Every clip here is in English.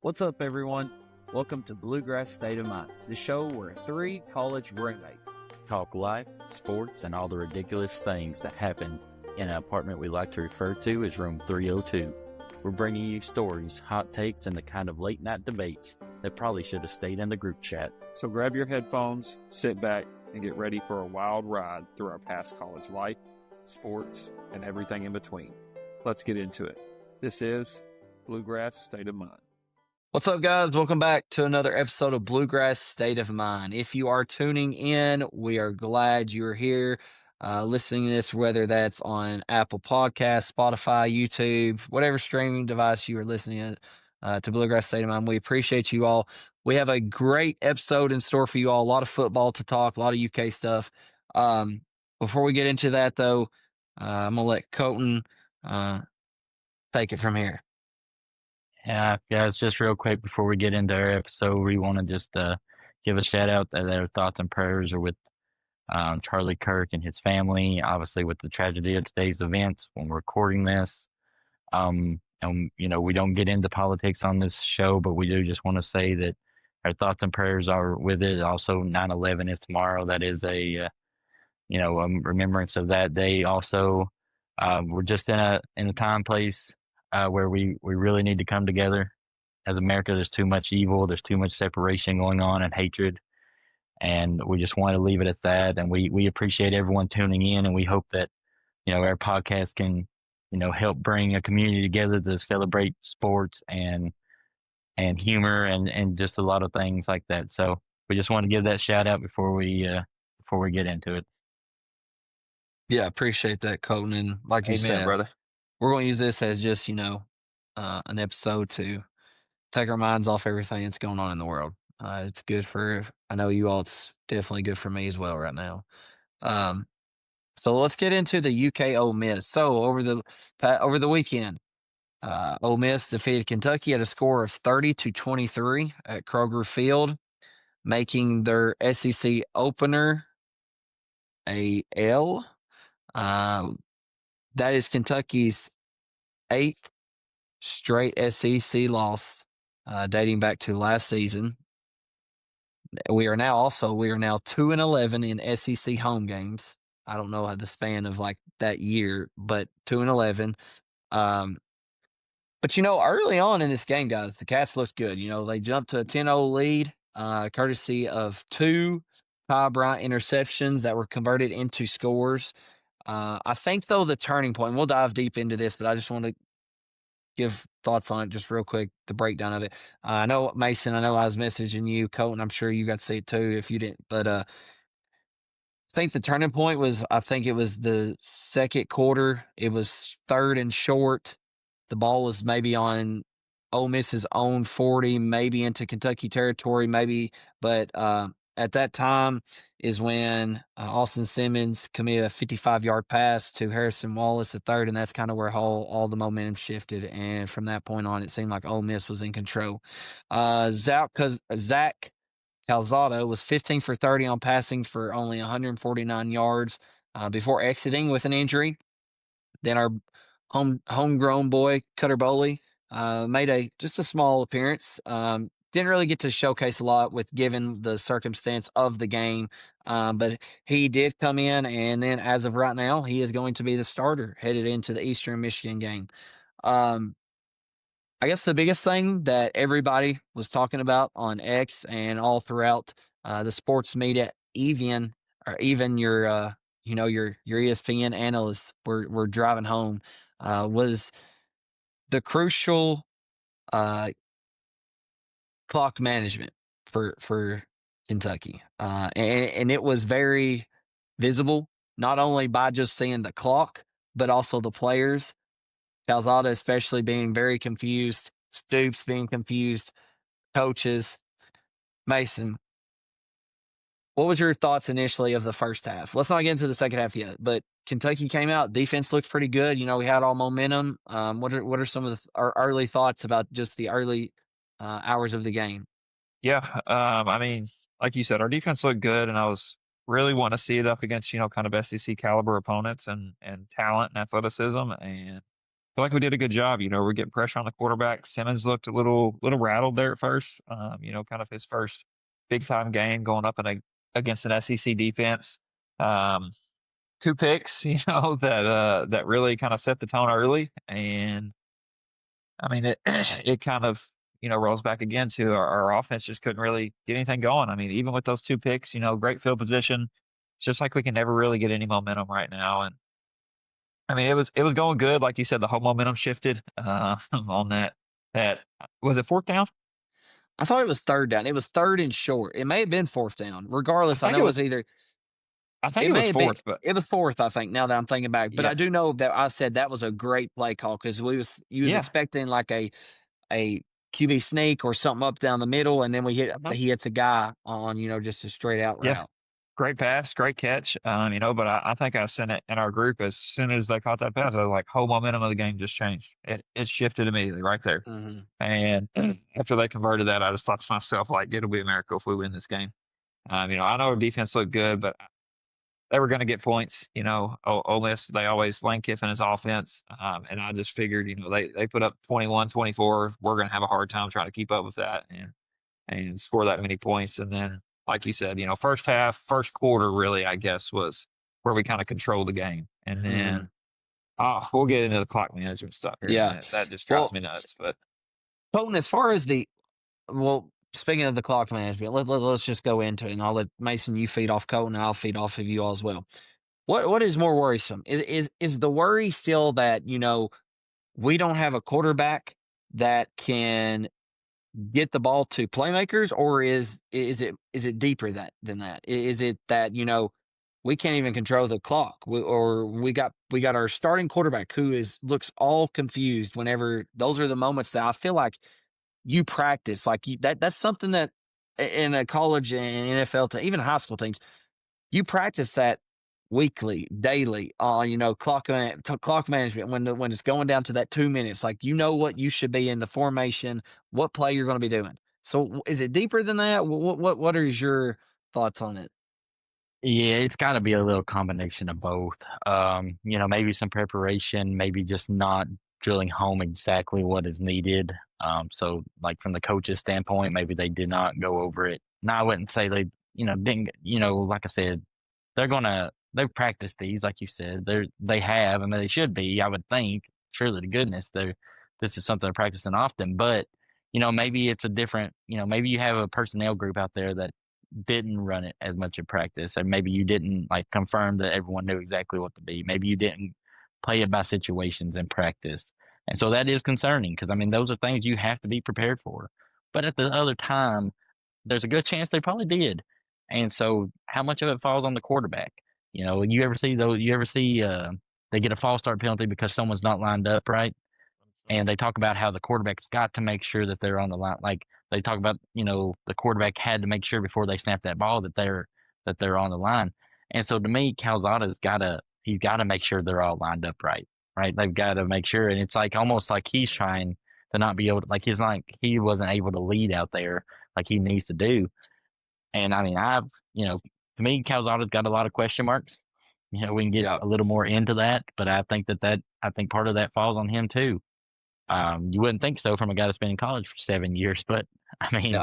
What's up, everyone? Welcome to Bluegrass State of Mind, the show where three college roommates talk life, sports, and all the ridiculous things that happen in an apartment we like to refer to as Room 302. We're bringing you stories, hot takes, and the kind of late-night debates that probably should have stayed in the group chat. So grab your headphones, sit back, and get ready for a wild ride through our past college life, sports, and everything in between. Let's get into it. This is Bluegrass State of Mind. What's up, guys? Welcome back to another episode of Bluegrass State of Mind. If you are tuning in, we are glad you're here listening to this, whether that's on Apple Podcasts, Spotify, YouTube, whatever streaming device you are listening to Bluegrass State of Mind. We appreciate you all. We have a great episode in store for you all. A lot of football to talk, a lot of UK stuff. Before we get into that, though, I'm going to let Colton take it from here. Yeah, guys, just real quick before we get into our episode, we want to just give a shout out that our thoughts and prayers are with Charlie Kirk and his family, obviously with the tragedy of today's events when we're recording this. And, we don't get into politics on this show, but we do just want to say that our thoughts and prayers are with it. Also, 9/11 is tomorrow. That is a remembrance of that day. Also, we're just in a time, place where we really need to come together as America. There's too much evil. There's too much separation going on and hatred. And we just want to leave it at that. And we appreciate everyone tuning in. And we hope that, our podcast can, help bring a community together to celebrate sports and humor and just a lot of things like that. So we just want to give that shout out before we get into it. Yeah, appreciate that, Colton. And like you said, brother, we're going to use this as just, an episode to take our minds off everything that's going on in the world. It's good I know you all, it's definitely good for me as well right now. So let's get into the UK Ole Miss. So over the weekend, Ole Miss defeated Kentucky at a score of 30-23 at Kroger Field, making their SEC opener a L. That is Kentucky's 8th straight SEC loss, dating back to last season. We are now 2-11 in SEC home games. I don't know how the span of like that year, but 2-11. But early on in this game, guys, the Cats looked good. They jumped to a 10-0 lead, courtesy of 2 Ty Bryant interceptions that were converted into scores. I think, though, the turning point, and we'll dive deep into this, but I just want to give thoughts on it just real quick, the breakdown of it. I know, Mason, I was messaging you, Colton, I'm sure you got to see it too if you didn't, but I think the turning point was, it was the second quarter. It was 3rd and short. The ball was maybe on Ole Miss's own 40, maybe into Kentucky territory, maybe, but at that time is when Austin Simmons committed a 55-yard pass to Harrison Wallace at third, and that's kind of where all the momentum shifted. And from that point on, it seemed like Ole Miss was in control. Zach Calzado was 15 for 30 on passing for only 149 yards before exiting with an injury. Then our homegrown boy, Cutter Boley, made just a small appearance. Didn't really get to showcase a lot given the circumstance of the game, but he did come in, and then as of right now, he is going to be the starter headed into the Eastern Michigan game. I guess the biggest thing that everybody was talking about on X and all throughout the sports media, even your ESPN analysts were driving home, was the crucial clock management for Kentucky. And it was very visible, not only by just seeing the clock, but also the players. Calzada especially being very confused, Stoops being confused, coaches. Mason, what was your thoughts initially of the first half? Let's not get into the second half yet, but Kentucky came out. Defense looked pretty good. We had all momentum. What are some of our early thoughts about just the early hours of the game? Yeah, like you said, our defense looked good, and I was really wanting to see it up against kind of SEC caliber opponents and talent and athleticism, and feel like we did a good job. We're getting pressure on the quarterback. Simmons looked a little rattled there at first. Kind of his first big time game going up against an SEC defense. Two picks, that really kind of set the tone early. And I mean, it kind of, rolls back again to our offense just couldn't really get anything going. I mean, even with those two picks, great field position. It's just like we can never really get any momentum right now. And I mean, it was going good. Like you said, the whole momentum shifted on that. Was it fourth down? I thought it was third down. It was third and short. It may have been fourth down. Regardless, I know it was either. I think it was fourth, but it was fourth. I think now that I'm thinking back, but I do know that I said that was a great play call because you was expecting like a QB sneak or something up down the middle, and then he hits a guy on just a straight out route. Great pass, great catch. But I think I sent it in our group as soon as they caught that pass. I was like, whole momentum of the game just changed. It shifted immediately right there. Mm-hmm. And after they converted that, I just thought to myself, like, it'll be a miracle if we win this game. I know our defense looked good, but they were going to get points. Ole Miss, they always Lane Kiffin's offense. And I just figured, they put up 21, 24. We're going to have a hard time trying to keep up with that and score that many points. And then, like you said, first half, first quarter, really, I guess, was where we kind of controlled the game. And then, we'll get into the clock management stuff here. Yeah. That just drives me nuts. But Colton, as far as speaking of the clock management, let's just go into it, and I'll let Mason, you feed off Colton, and I'll feed off of you all as well. What is more worrisome? Is the worry still that, we don't have a quarterback that can get the ball to playmakers, or is it deeper than that? Is it that we can't even control the clock, we got our starting quarterback who looks all confused whenever those are the moments that I feel like you practice that's something that in a college and NFL to even high school teams you practice that weekly, daily, clock management when it's going down to that 2 minutes, what you should be in the formation, what play you're going to be doing. So is it deeper than that? What are your thoughts on it? Yeah, it's got to be a little combination of both. Maybe some preparation, maybe just not drilling home exactly what is needed. So like from the coach's standpoint, maybe they did not go over it. Now I wouldn't say they, didn't, like I said, they've practiced these, like you said, they have, and they should be, I would think, surely to goodness, this is something they're practicing often, but, maybe it's a different, maybe you have a personnel group out there that didn't run it as much in practice, and maybe you didn't confirm that everyone knew exactly what to be. Maybe you didn't play it by situations in practice. And so that is concerning because, those are things you have to be prepared for. But at the other time, there's a good chance they probably did. And so how much of it falls on the quarterback? You ever see they get a false start penalty because someone's not lined up right? And they talk about how the quarterback's got to make sure that they're on the line. Like they talk about, the quarterback had to make sure before they snap that ball that they're on the line. And so to me, Calzada's he's got to make sure they're all lined up right? They've got to make sure. And it's almost like he's trying to not be able to, he wasn't able to lead out there like he needs to do. And to me, Calzada's got a lot of question marks. We can get a little more into that, but I think I think part of that falls on him too. You wouldn't think so from a guy that's been in college for 7 years, but I think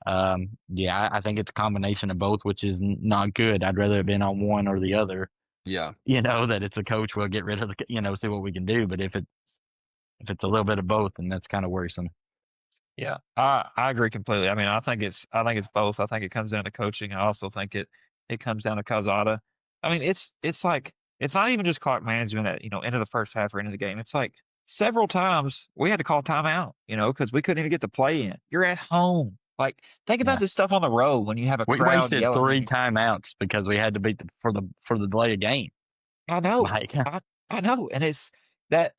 it's a combination of both, which is not good. I'd rather have been on one or the other. Yeah. That it's a coach, we'll get rid of see what we can do. But if it's a little bit of both, then that's kind of worrisome. Yeah, I agree completely. I think it's both. I think it comes down to coaching. I also think it comes down to Calzada. It's not even just clock management at end of the first half or end of the game. It's like several times we had to call timeout, because we couldn't even get the play in. You're at home. Think about this stuff on the road when you have a crowd. We wasted 3 timeouts because we had to beat for the delay of game. I know. I know, and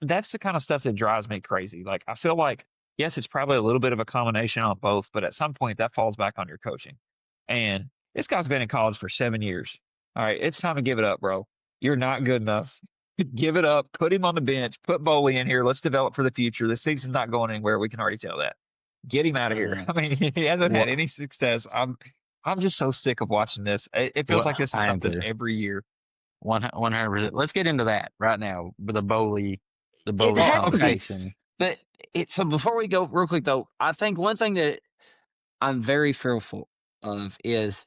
that's the kind of stuff that drives me crazy. I feel like, yes, it's probably a little bit of a combination on both, but at some point that falls back on your coaching. And this guy's been in college for 7 years. All right, it's time to give it up, bro. You're not good enough. Give it up. Put him on the bench. Put Boley in here. Let's develop for the future. This season's not going anywhere. We can already tell that. Get him out of here. He hasn't had any success. I'm just so sick of watching this. It feels like this is something every year. 100%. Let's get into that right now with the Boley the It Bowley has to be. conversation. But so before we go real quick though, I think one thing that I'm very fearful of is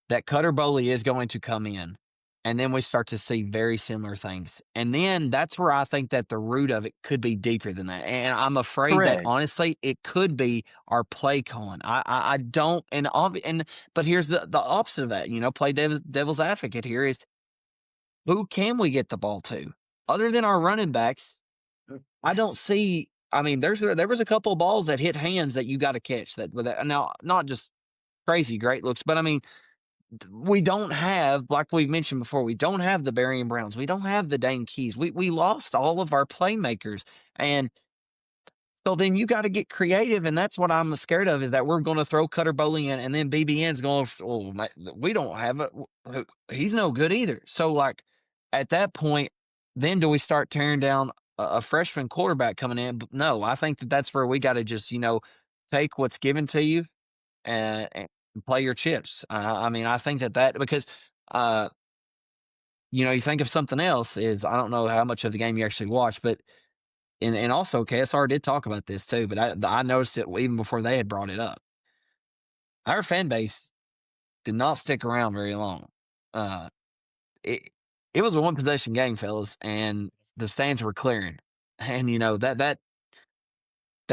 that Cutter Bowley is going to come in, and then we start to see very similar things. And then that's where I think that the root of it could be deeper than that. And I'm afraid that Correct. honestly, it could be our play calling. I don't, but here's the opposite of that. Play devil's advocate here is who can we get the ball to other than our running backs? I don't see. I mean, there was a couple of balls that hit hands that you got to catch that with that. Now, not just crazy great looks, but I mean, we don't have, like we mentioned before, we don't have the Berrien Browns. We don't have the Dane Keys. We lost all of our playmakers. And so then you got to get creative. And that's what I'm scared of, is that we're going to throw Cutter Bowley in, and then BBN's going, well, we don't have it. He's no good either. So, like, at that point, then do we start tearing down a freshman quarterback coming in? But no, I think that's where we got to just, take what's given to you and play your chips. I mean, I think that because, you think of something else is, I don't know how much of the game you actually watch, but and also KSR did talk about this too, but I noticed it even before they had brought it up. Our fan base did not stick around very long. It was a one possession game, fellas, and the stands were clearing, and that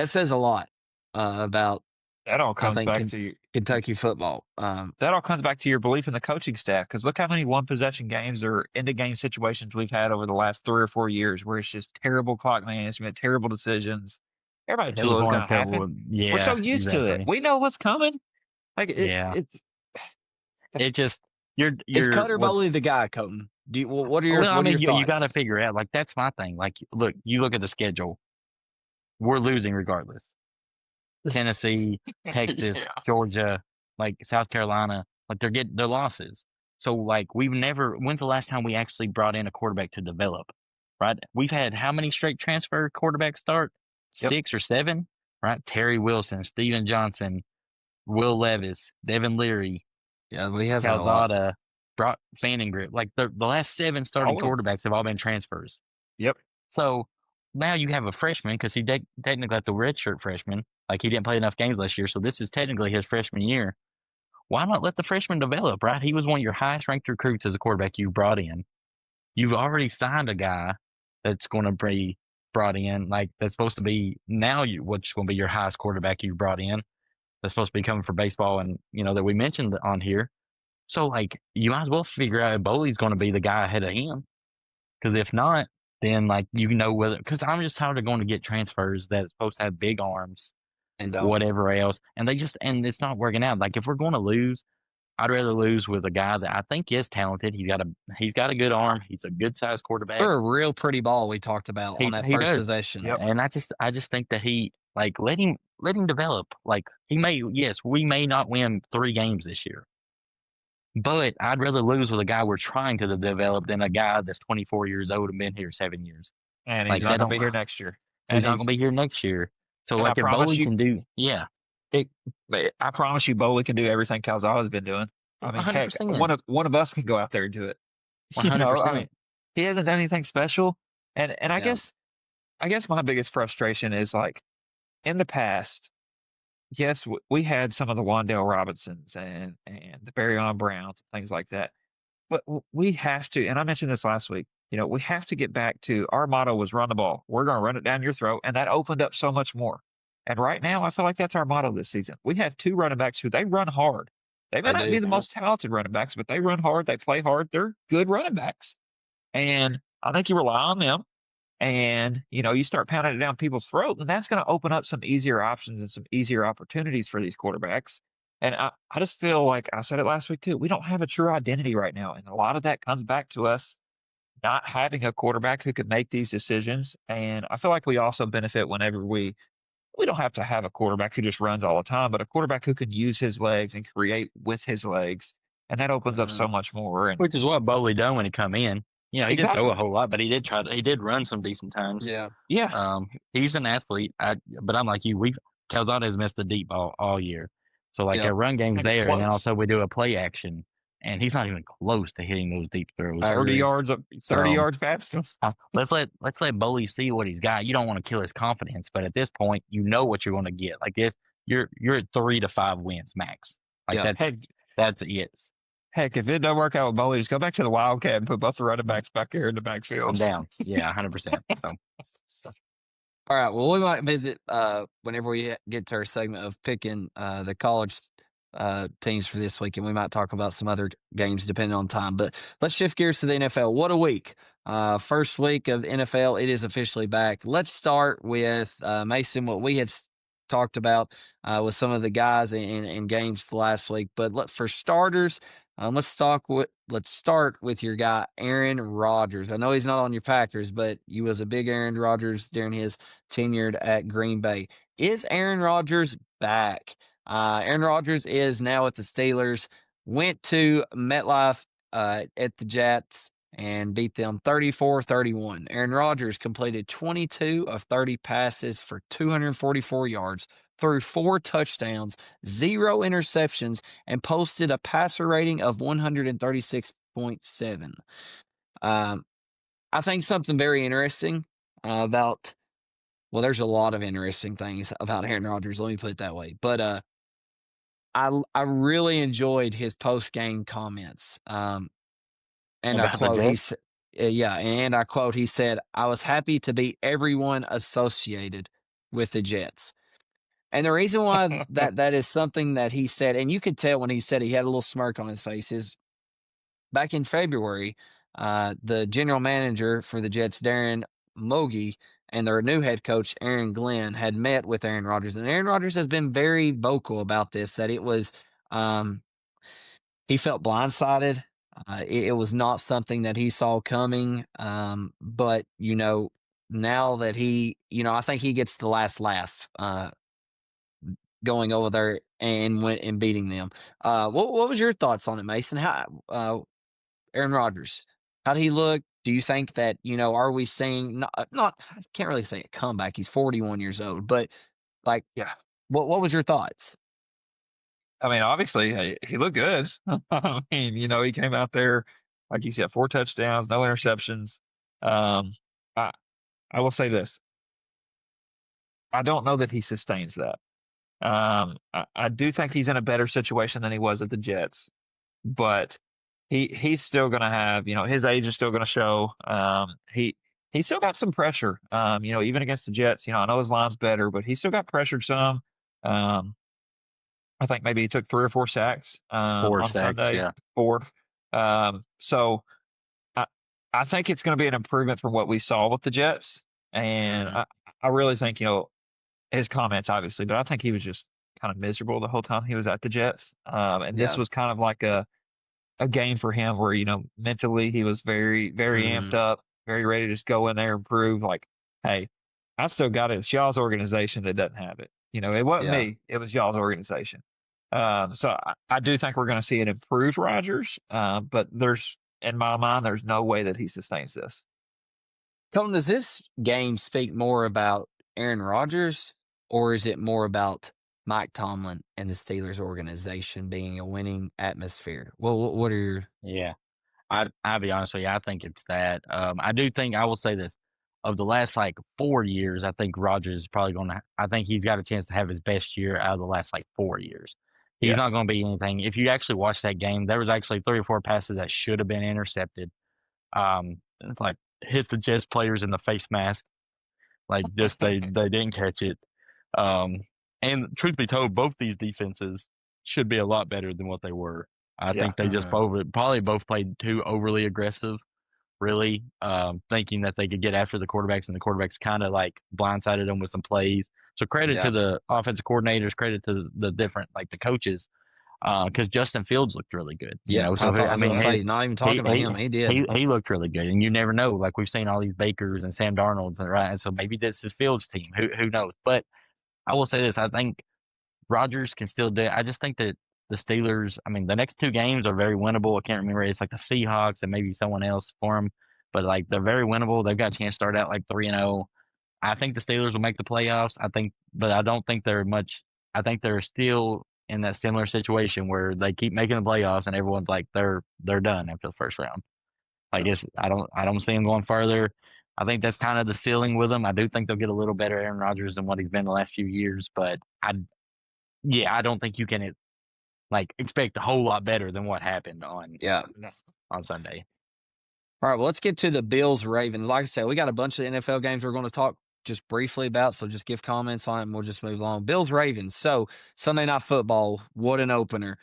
says a lot about. That all I comes think back to Kentucky football. that all comes back to your belief in the coaching staff. Because look how many one possession games or end of game situations we've had over the last 3 or 4 years, where it's just terrible clock management, terrible decisions. Everybody knew what was going to happen. Yeah, We're so used to it. We know what's coming. Like it's It just you're Is Cutter Bowley the guy, Colton? What are your thoughts? You got to figure out. Like, that's my thing. Like, look at the schedule. We're losing regardless. Tennessee, Texas, Georgia, like South Carolina, like they're losses. So like when's the last time we actually brought in a quarterback to develop? Right? We've had how many straight transfer quarterbacks start? Yep. 6 or 7, right? Terry Wilson, Steven Johnson, Will Levis, Devin Leary, Yeah, we have Calzada, Brock Fanningrip. Like the last 7 starting quarterbacks have all been transfers. Yep. So now you have a freshman, because he technically got the redshirt freshman. Like, he didn't play enough games last year, so this is technically his freshman year. Why not let the freshman develop, right? He was one of your highest ranked recruits as a quarterback you brought in. You've already signed a guy that's going to be brought in, like, that's supposed to be what's going to be your highest quarterback you brought in. That's supposed to be coming for baseball, and that we mentioned on here. So, like, you might as well figure out if Bowley's going to be the guy ahead of him. Because if not, then, like, whether, because I'm just tired of going to get transfers that's supposed to have big arms and whatever else, and it's not working out. Like, if we're going to lose, I'd rather lose with a guy that I think is talented. He's got a good arm. He's a good sized quarterback. For a real pretty ball we talked about on that first possession. Yep. And I just think that he, like, let him develop. Like, we may not win 3 games this year, but I'd rather lose with a guy we're trying to develop than a guy that's 24 years old and been here 7 years. And he's not going to be here next year. He's not going to be here next year. So, like, if Bowley can do, I promise you, Bowley can do everything Calzada's been doing. I mean, 100%. Heck, one of us can go out there and do it. 100%. I mean, he hasn't done anything special, and I guess my biggest frustration is, like, in the past, yes, we had some of the Wan'Dale Robinsons and the Berrien Browns, things like that, but we have to. And I mentioned this last week. We have to get back to our motto was run the ball. We're going to run it down your throat, and that opened up so much more. And right now, I feel like that's our motto this season. We have 2 running backs who they run hard. They may not be the most talented running backs, but they run hard. They play hard. They're good running backs. And I think you rely on them, and, you start pounding it down people's throat, and that's going to open up some easier options and some easier opportunities for these quarterbacks. And I just feel like, I said it last week too, we don't have a true identity right now. And a lot of that comes back to us not having a quarterback who could make these decisions. And I feel like we also benefit whenever we don't have to have a quarterback who just runs all the time, but a quarterback who can use his legs and create with his legs. And that opens up so much more. And which is what Bowley done when he come in. He didn't throw a whole lot, but he did run some decent times. Yeah. He's an athlete. But I'm like you. Calzada has missed the deep ball all year. So, like, our run game's there, and then also we do a play action. and he's not even close to hitting those deep throws. 30 yards up, 30 yards past him. Let's let Boley see what he's got. You don't want to kill his confidence, but at this point, you know what you're going to get. Like this, you're at 3 to 5 wins max. Like that's it. Heck, if it doesn't work out with Boley, just go back to the Wildcat and put both the running backs back here in the backfield. I'm down. Yeah, 100%. So. All right. Well, we might visit whenever we get to our segment of picking the college teams for this week, and we might talk about some other games depending on time. But let's shift gears to the NFL. What a week. First week of NFL, it is officially back. Let's start with Mason, what we had talked about with some of the guys in games last week. But for starters, let's start with your guy, Aaron Rodgers. I know he's not on your Packers, but he was a big Aaron Rodgers during his tenure at Green Bay. Is Aaron Rodgers back? Aaron Rodgers is now at the Steelers, went to MetLife at the Jets and beat them 34-31. Aaron Rodgers completed 22 of 30 passes for 244 yards, threw 4 touchdowns, 0 interceptions, and posted a passer rating of 136.7. I think something very interesting about, well, there's a lot of interesting things about Aaron Rodgers, let me put it that way. But I really enjoyed his post-game comments. And I quote, he said, "I was happy to beat everyone associated with the Jets." And the reason why that is something that he said, and you could tell when he said he had a little smirk on his face, is back in February, the general manager for the Jets, Darren Mogi, and their new head coach, Aaron Glenn, had met with Aaron Rodgers. And Aaron Rodgers has been very vocal about this, that it was he felt blindsided. It was not something that he saw coming. But, now that I think he gets the last laugh going over there and went and beating them. What was your thoughts on it, Mason? How Aaron Rodgers, how did he look? Do you think that, are we seeing not I can't really say a comeback. He's 41 years old, but what was your thoughts? I mean, obviously, he looked good. I mean, he came out there, like you said, 4 touchdowns, no interceptions. I will say this. I don't know that he sustains that. I do think he's in a better situation than he was at the Jets, but he's still going to have, his age is still going to show. He still got some pressure, even against the Jets. I know his line's better, but he still got pressured some. I think maybe he took 3 or 4 sacks 4 on sacks, Sunday. yeah. 4. So I think it's going to be an improvement from what we saw with the Jets. And I really think, his comments, obviously, but I think he was just kind of miserable the whole time he was at the Jets. And this was kind of like a game for him where, mentally he was very, very amped up, very ready to just go in there and prove like, hey, I still got it. It's y'all's organization that doesn't have it. It wasn't me. It was y'all's organization. So I do think we're going to see an improved Rodgers. But in my mind, there's no way that he sustains this. Colton, does this game speak more about Aaron Rodgers, or is it more about Mike Tomlin and the Steelers organization being a winning atmosphere? Well, what are your... Yeah, I'll be honest with you. I think it's that. I do think, I will say this, of the last 4 years, I think Rodgers is probably going to, I think he's got a chance to have his best year out of the last 4 years. He's not going to be anything. If you actually watch that game, there was actually 3 or 4 passes that should have been intercepted. It's hit the Jets players in the face mask. Just they didn't catch it. And truth be told, both these defenses should be a lot better than what they were. I think they just probably both played too overly aggressive, really, thinking that they could get after the quarterbacks, and the quarterbacks kind of blindsided them with some plays. So credit to the offensive coordinators, credit to the different the coaches, because Justin Fields looked really good. So not even talking about him, he did. He looked really good, and you never know. We've seen all these Bakers and Sam Darnolds, and so maybe this is Fields' team. Who knows? But I will say this: I think Rodgers can still do it. I just think that the Steelers, the next 2 games are very winnable. I can't remember. It's the Seahawks and maybe someone else for them. But, they're very winnable. They've got a chance to start out 3-0. I think the Steelers will make the playoffs. But I don't think they're much – I think they're still in that similar situation where they keep making the playoffs and everyone's like they're done after the first round. I guess I don't see them going further. I think that's kind of the ceiling with them. I do think they'll get a little better Aaron Rodgers than what he's been the last few years, but I don't think you can like expect a whole lot better than what happened on Sunday. All right, well, let's get to the Bills-Ravens. Like I said, we got a bunch of NFL games we're going to talk just briefly about, so just give comments on it and we'll just move along. Bills-Ravens. So, Sunday Night Football, what an opener.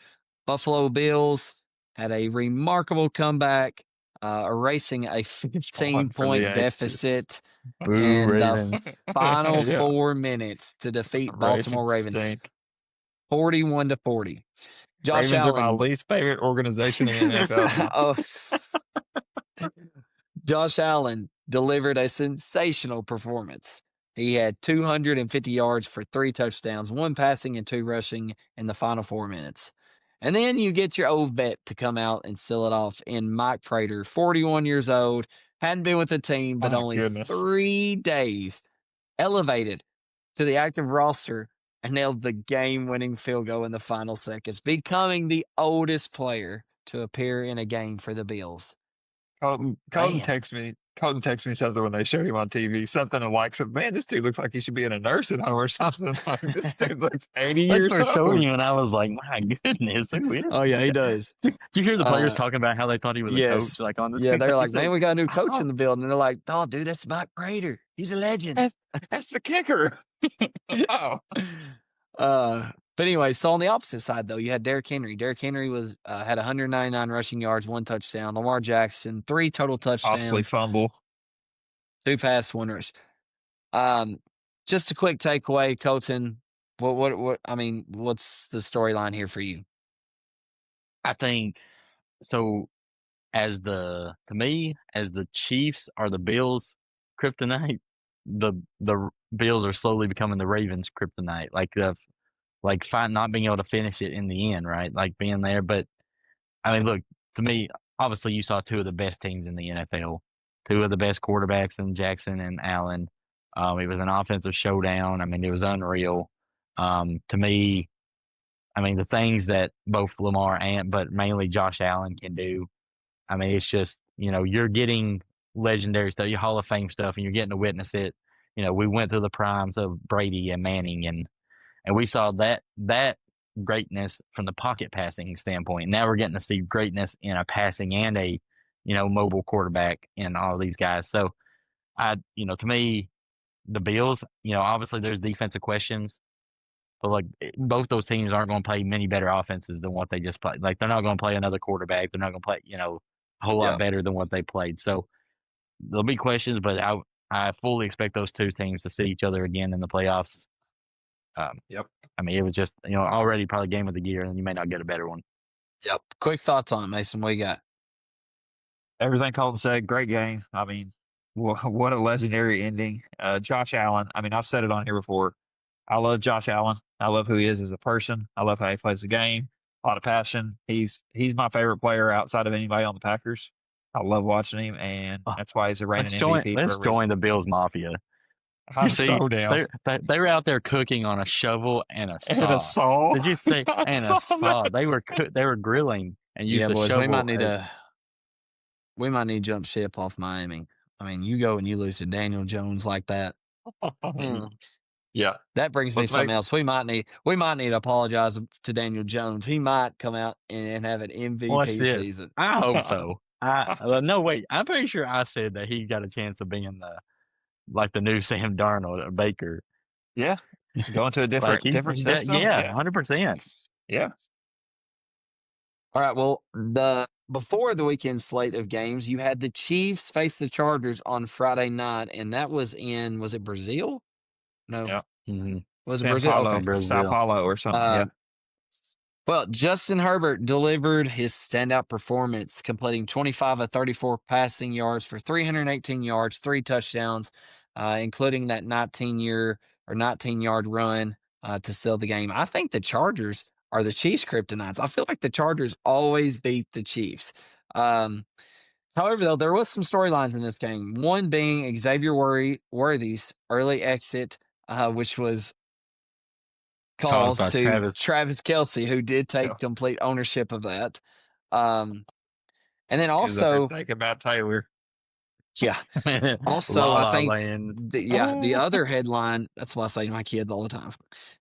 Buffalo Bills had a remarkable comeback, erasing a 15-point deficit in the final 4 minutes to defeat Baltimore Ravens. 41-40. Josh Ravens Allen, are my least favorite organization in the NFL. Josh Allen delivered a sensational performance. He had 250 yards for 3 touchdowns, 1 passing and 2 rushing in the final 4 minutes. And then you get your old vet to come out and seal it off in Mike Prater, 41 years old, hadn't been with the team but only 3 days, elevated to the active roster and nailed the game-winning field goal in the final seconds, becoming the oldest player to appear in a game for the Bills. Colton texts me something when they showed him on TV, something like, man, this dude looks like he should be in a nursing home or something. Like, this dude looks 80 years old. Showing you, and I was like, my goodness. Oh, yeah, he does. Did you hear the players talking about how they thought he was a coach? Like on the they're like, man, we got a new coach in the building. And they're like, oh, dude, that's Mike Prater. He's a legend. That's the kicker. Oh. But anyway, so on the opposite side, though, you had Derrick Henry. Derrick Henry was had 199 rushing yards, 1 touchdown. Lamar Jackson, 3 total touchdowns. Costly fumble. 2 pass winners. Just a quick takeaway, Colton. What? I mean, what's the storyline here for you? I think so. To me, as the Chiefs are the Bills' kryptonite, the Bills are slowly becoming the Ravens' kryptonite. Not being able to finish it in the end, right? Like being there. But I mean, look, to me, obviously you saw 2 of the best teams in the NFL, 2 of the best quarterbacks in Jackson and Allen. It was an offensive showdown. I mean, it was unreal. To me, I mean, the things that both Lamar but mainly Josh Allen can do, I mean, it's just, you're getting legendary stuff, your Hall of Fame stuff, and you're getting to witness it. We went through the primes of Brady and Manning, and we saw that greatness from the pocket passing standpoint. Now we're getting to see greatness in a passing and a, mobile quarterback in all these guys. So, to me, the Bills, obviously there's defensive questions, but like both those teams aren't going to play many better offenses than what they just played. Like they're not going to play another quarterback. They're not going to play, a whole lot better than what they played. So there'll be questions, but I fully expect those 2 teams to see each other again in the playoffs. Yep. I mean, it was just, already probably game of the year, and you may not get a better one. Yep. Quick thoughts on it, Mason. What you got? Everything Colton said, great game. I mean, what a legendary ending. Josh Allen, I mean, I've said it on here before. I love Josh Allen. I love who he is as a person. I love how he plays the game. A lot of passion. He's my favorite player outside of anybody on the Packers. I love watching him, and that's why he's a reigning MVP. Let's join the Bills Mafia. I'm so down. They were out there cooking on a shovel and a saw. Did you say and a saw? They were grilling and used a boys, shovel. we might need to jump ship off Miami. I mean, you go and you lose to Daniel Jones like that. Yeah, that brings me something else. We might need to apologize to Daniel Jones. He might come out and have an MVP season. I hope so. No, wait. I'm pretty sure I said that he got a chance of being the new Sam Darnold or Baker. Yeah, going to a different system. Yeah, 100%. Yeah. All right. Well, before the weekend slate of games, you had the Chiefs face the Chargers on Friday night, and that was it Brazil? No. Yeah. Mm-hmm. Was it Brazil? Okay. Brazil. Sao Paulo or something. Yeah. Well, Justin Herbert delivered his standout performance, completing 25 of 34 passing yards for 318 yards, 3 touchdowns, including that 19-yard run to seal the game. I think the Chargers are the Chiefs' kryptonites. I feel like the Chargers always beat the Chiefs. However, though, there was some storylines in this game. One being Xavier Worthy's early exit, which was calls by to Travis. Kelce, who did take Yeah. complete ownership of that. And then He was up there also, thinking about Taylor. yeah. Also, La I La think Land. the other headline. That's why I say to my kids all the time,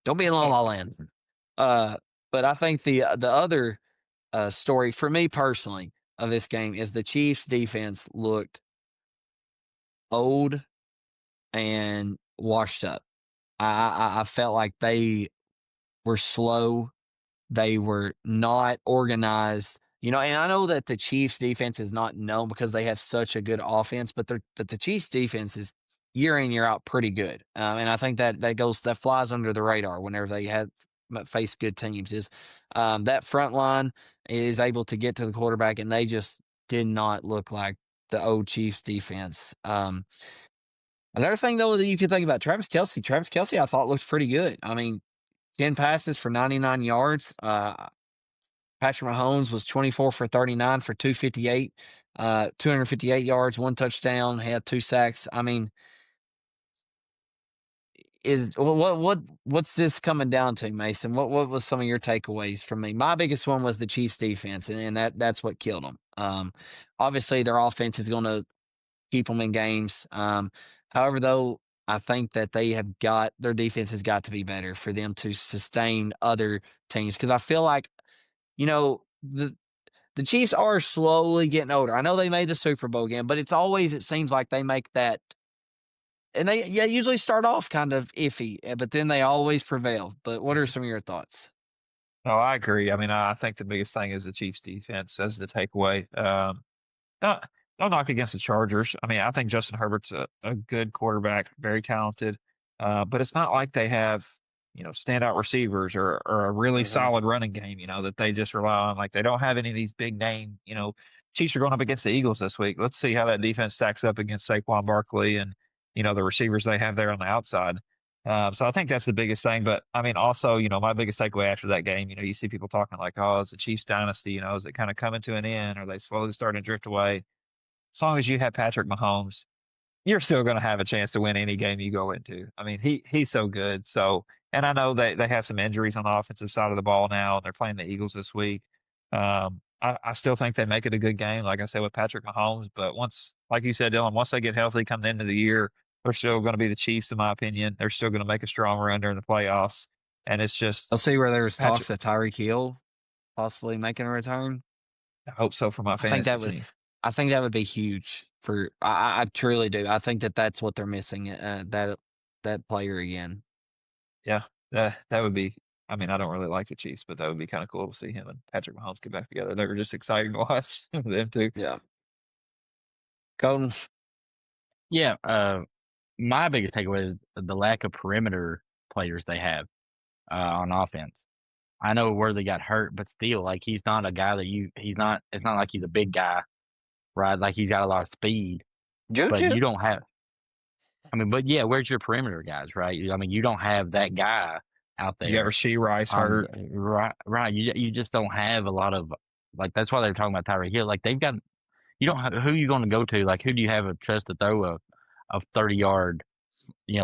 "Don't be in La La Land." But I think the other story for me personally of this game is the Chiefs' defense looked old and washed up. I felt like they were slow. They were not organized. And I know that the Chiefs defense is not known because they have such a good offense, but the Chiefs defense is year in, year out pretty good. And I think that flies under the radar whenever they have face good teams is that front line is able to get to the quarterback, and they just did not look like the old Chiefs defense. Another thing though that you can think about Travis Kelce, I thought looked pretty good. I mean, 10 passes for 99 yards. Patrick Mahomes was 24 for 39 for 258, 258 yards, 1 touchdown, had 2 sacks. I mean, what's this coming down to, Mason? What was some of your takeaways from me? My biggest one was the Chiefs defense, and that's what killed them. Obviously their offense is going to keep them in games. However, though, I think that their defense has got to be better for them to sustain other teams, because I feel like, the Chiefs are slowly getting older. I know they made the Super Bowl game, but it seems like they make that, and they usually start off kind of iffy, but then they always prevail. But what are some of your thoughts? Oh, I agree. I mean, I think the biggest thing is the Chiefs defense as the takeaway. Not no knock against the Chargers. I mean, I think Justin Herbert's a good quarterback, very talented. But it's not like they have, standout receivers or a really solid running game, that they just rely on. Like they don't have any of these big name, Chiefs are going up against the Eagles this week. Let's see how that defense stacks up against Saquon Barkley and, the receivers they have there on the outside. So I think that's the biggest thing. But I mean, also, my biggest takeaway after that game, you see people talking like, oh, it's a Chiefs dynasty, is it kind of coming to an end? Are they slowly starting to drift away? As long as you have Patrick Mahomes, you're still going to have a chance to win any game you go into. I mean, he's so good. So, and I know they have some injuries on the offensive side of the ball now, and they're playing the Eagles this week. I still think they make it a good game, like I said, with Patrick Mahomes. But once, like you said, Dylan, once they get healthy coming into the year, they're still going to be the Chiefs, in my opinion. They're still going to make a strong run during the playoffs. And it's just, I'll see where there's talks of Tyreek Hill possibly making a return. I hope so for my fantasy team. I think that would be huge for. I truly do. I think that's what they're missing. That player again. Yeah, that would be. I mean, I don't really like the Chiefs, but that would be kind of cool to see him and Patrick Mahomes get back together. They were just exciting to watch them too. Yeah. Colton. Yeah. My biggest takeaway is the lack of perimeter players they have on offense. I know Worthy got hurt, but still, like he's not a guy that he's not. It's not like he's a big guy, right? Like he's got a lot of speed, but you don't have. I mean, but yeah, where's your perimeter guys, right? I mean, you don't have that guy out there. You ever see Rice hurt? Right. You just don't have a lot of, like, that's why they're talking about Tyreek Hill. Like they've got, you don't have, who are you going to go to? Like who do you have a trust to throw a 30-yard,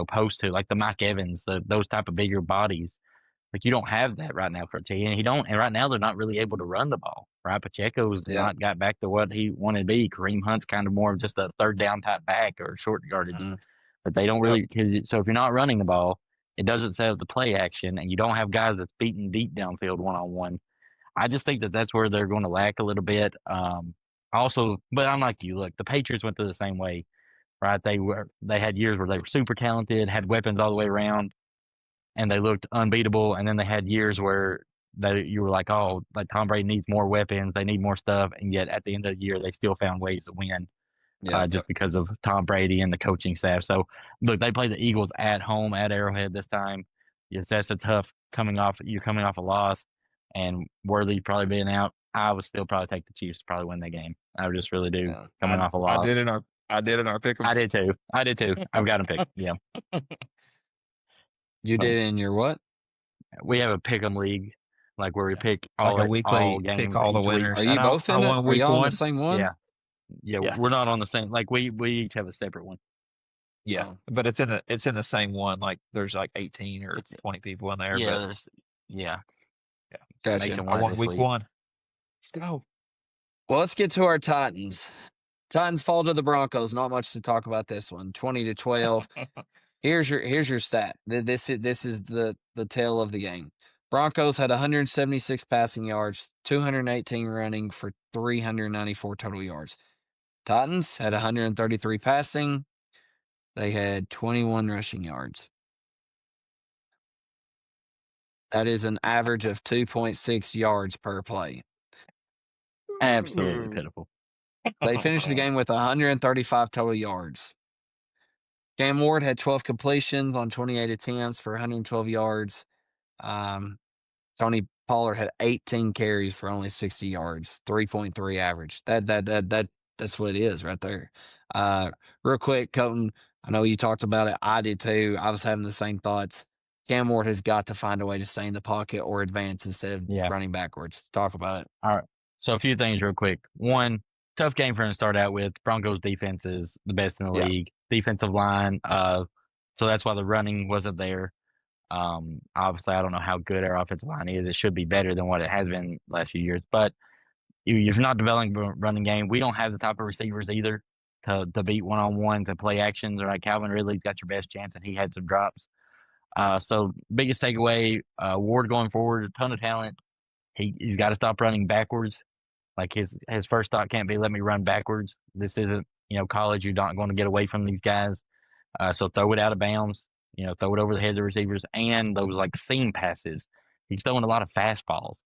post to, like the Mike Evans, those type of bigger bodies. Like you don't have that right now for T. And right now they're not really able to run the ball, right? Pacheco's not got back to what he wanted to be. Kareem Hunt's kind of more of just a third down type back or short yardage. But they don't really, so if you're not running the ball, it doesn't set up the play action, and you don't have guys that's beating deep downfield one-on-one. I just think that's where they're going to lack a little bit. Also, but I'm like you. Look, the Patriots went through the same way, right? They had years where they were super talented, had weapons all the way around, and they looked unbeatable. And then they had years where you were like, oh, like Tom Brady needs more weapons, they need more stuff, and yet at the end of the year, they still found ways to win. Just because of Tom Brady and the coaching staff. So, look, they play the Eagles at home at Arrowhead this time. Yes, that's a tough you're coming off a loss, and Worthy probably being out. I would still probably take the Chiefs to probably win that game. I would just really do, coming off a loss. I did in our pick 'em. I did too. I've got them picked. Yeah. You did it in your what? We have a pick 'em league, like where we pick all weekly games, pick all the winners. Are you both in it? Are y'all on the same one? Yeah, we're not on the same. Like we each have a separate one. Yeah, Oh, but it's in the same one. Like there's like 18 or It's 20 people in there, yeah, but there's yeah. yeah, gotcha. Mason I won it won this week week. one. Let's go. Well, let's get to our Titans. Titans fall to the Broncos. Not much to talk about this one. 20-12. Here's your stat. This is the tail of the game. Broncos had 176 passing yards, 218 running for 394 total yards. Titans had 133 passing. They had 21 rushing yards. That is an average of 2.6 yards per play. Absolutely pitiful. They finished the game with 135 total yards. Cam Ward had 12 completions on 28 attempts for 112 yards. Tony Pollard had 18 carries for only 60 yards, 3.3 average. That's what it is right there. Real quick, Colton, I know you talked about it. I did too. I was having the same thoughts. Cam Ward has got to find a way to stay in the pocket or advance instead of Yeah. running backwards. Talk about it. All right. So a few things real quick. One, tough game for him to start out with. Broncos defense is the best in the Yeah. league. Defensive line, so that's why the running wasn't there. Obviously, I don't know how good our offensive line is. It should be better than what it has been last few years. But you're not developing a running game. We don't have the type of receivers either to beat one-on-ones and play actions. Right, Calvin Ridley's got your best chance, and he had some drops. So biggest takeaway, Ward going forward, a ton of talent. He's got to stop running backwards. Like his first thought can't be, let me run backwards. This isn't, college. You're not going to get away from these guys. So throw it out of bounds, throw it over the head of the receivers, and those like seam passes. He's throwing a lot of fastballs,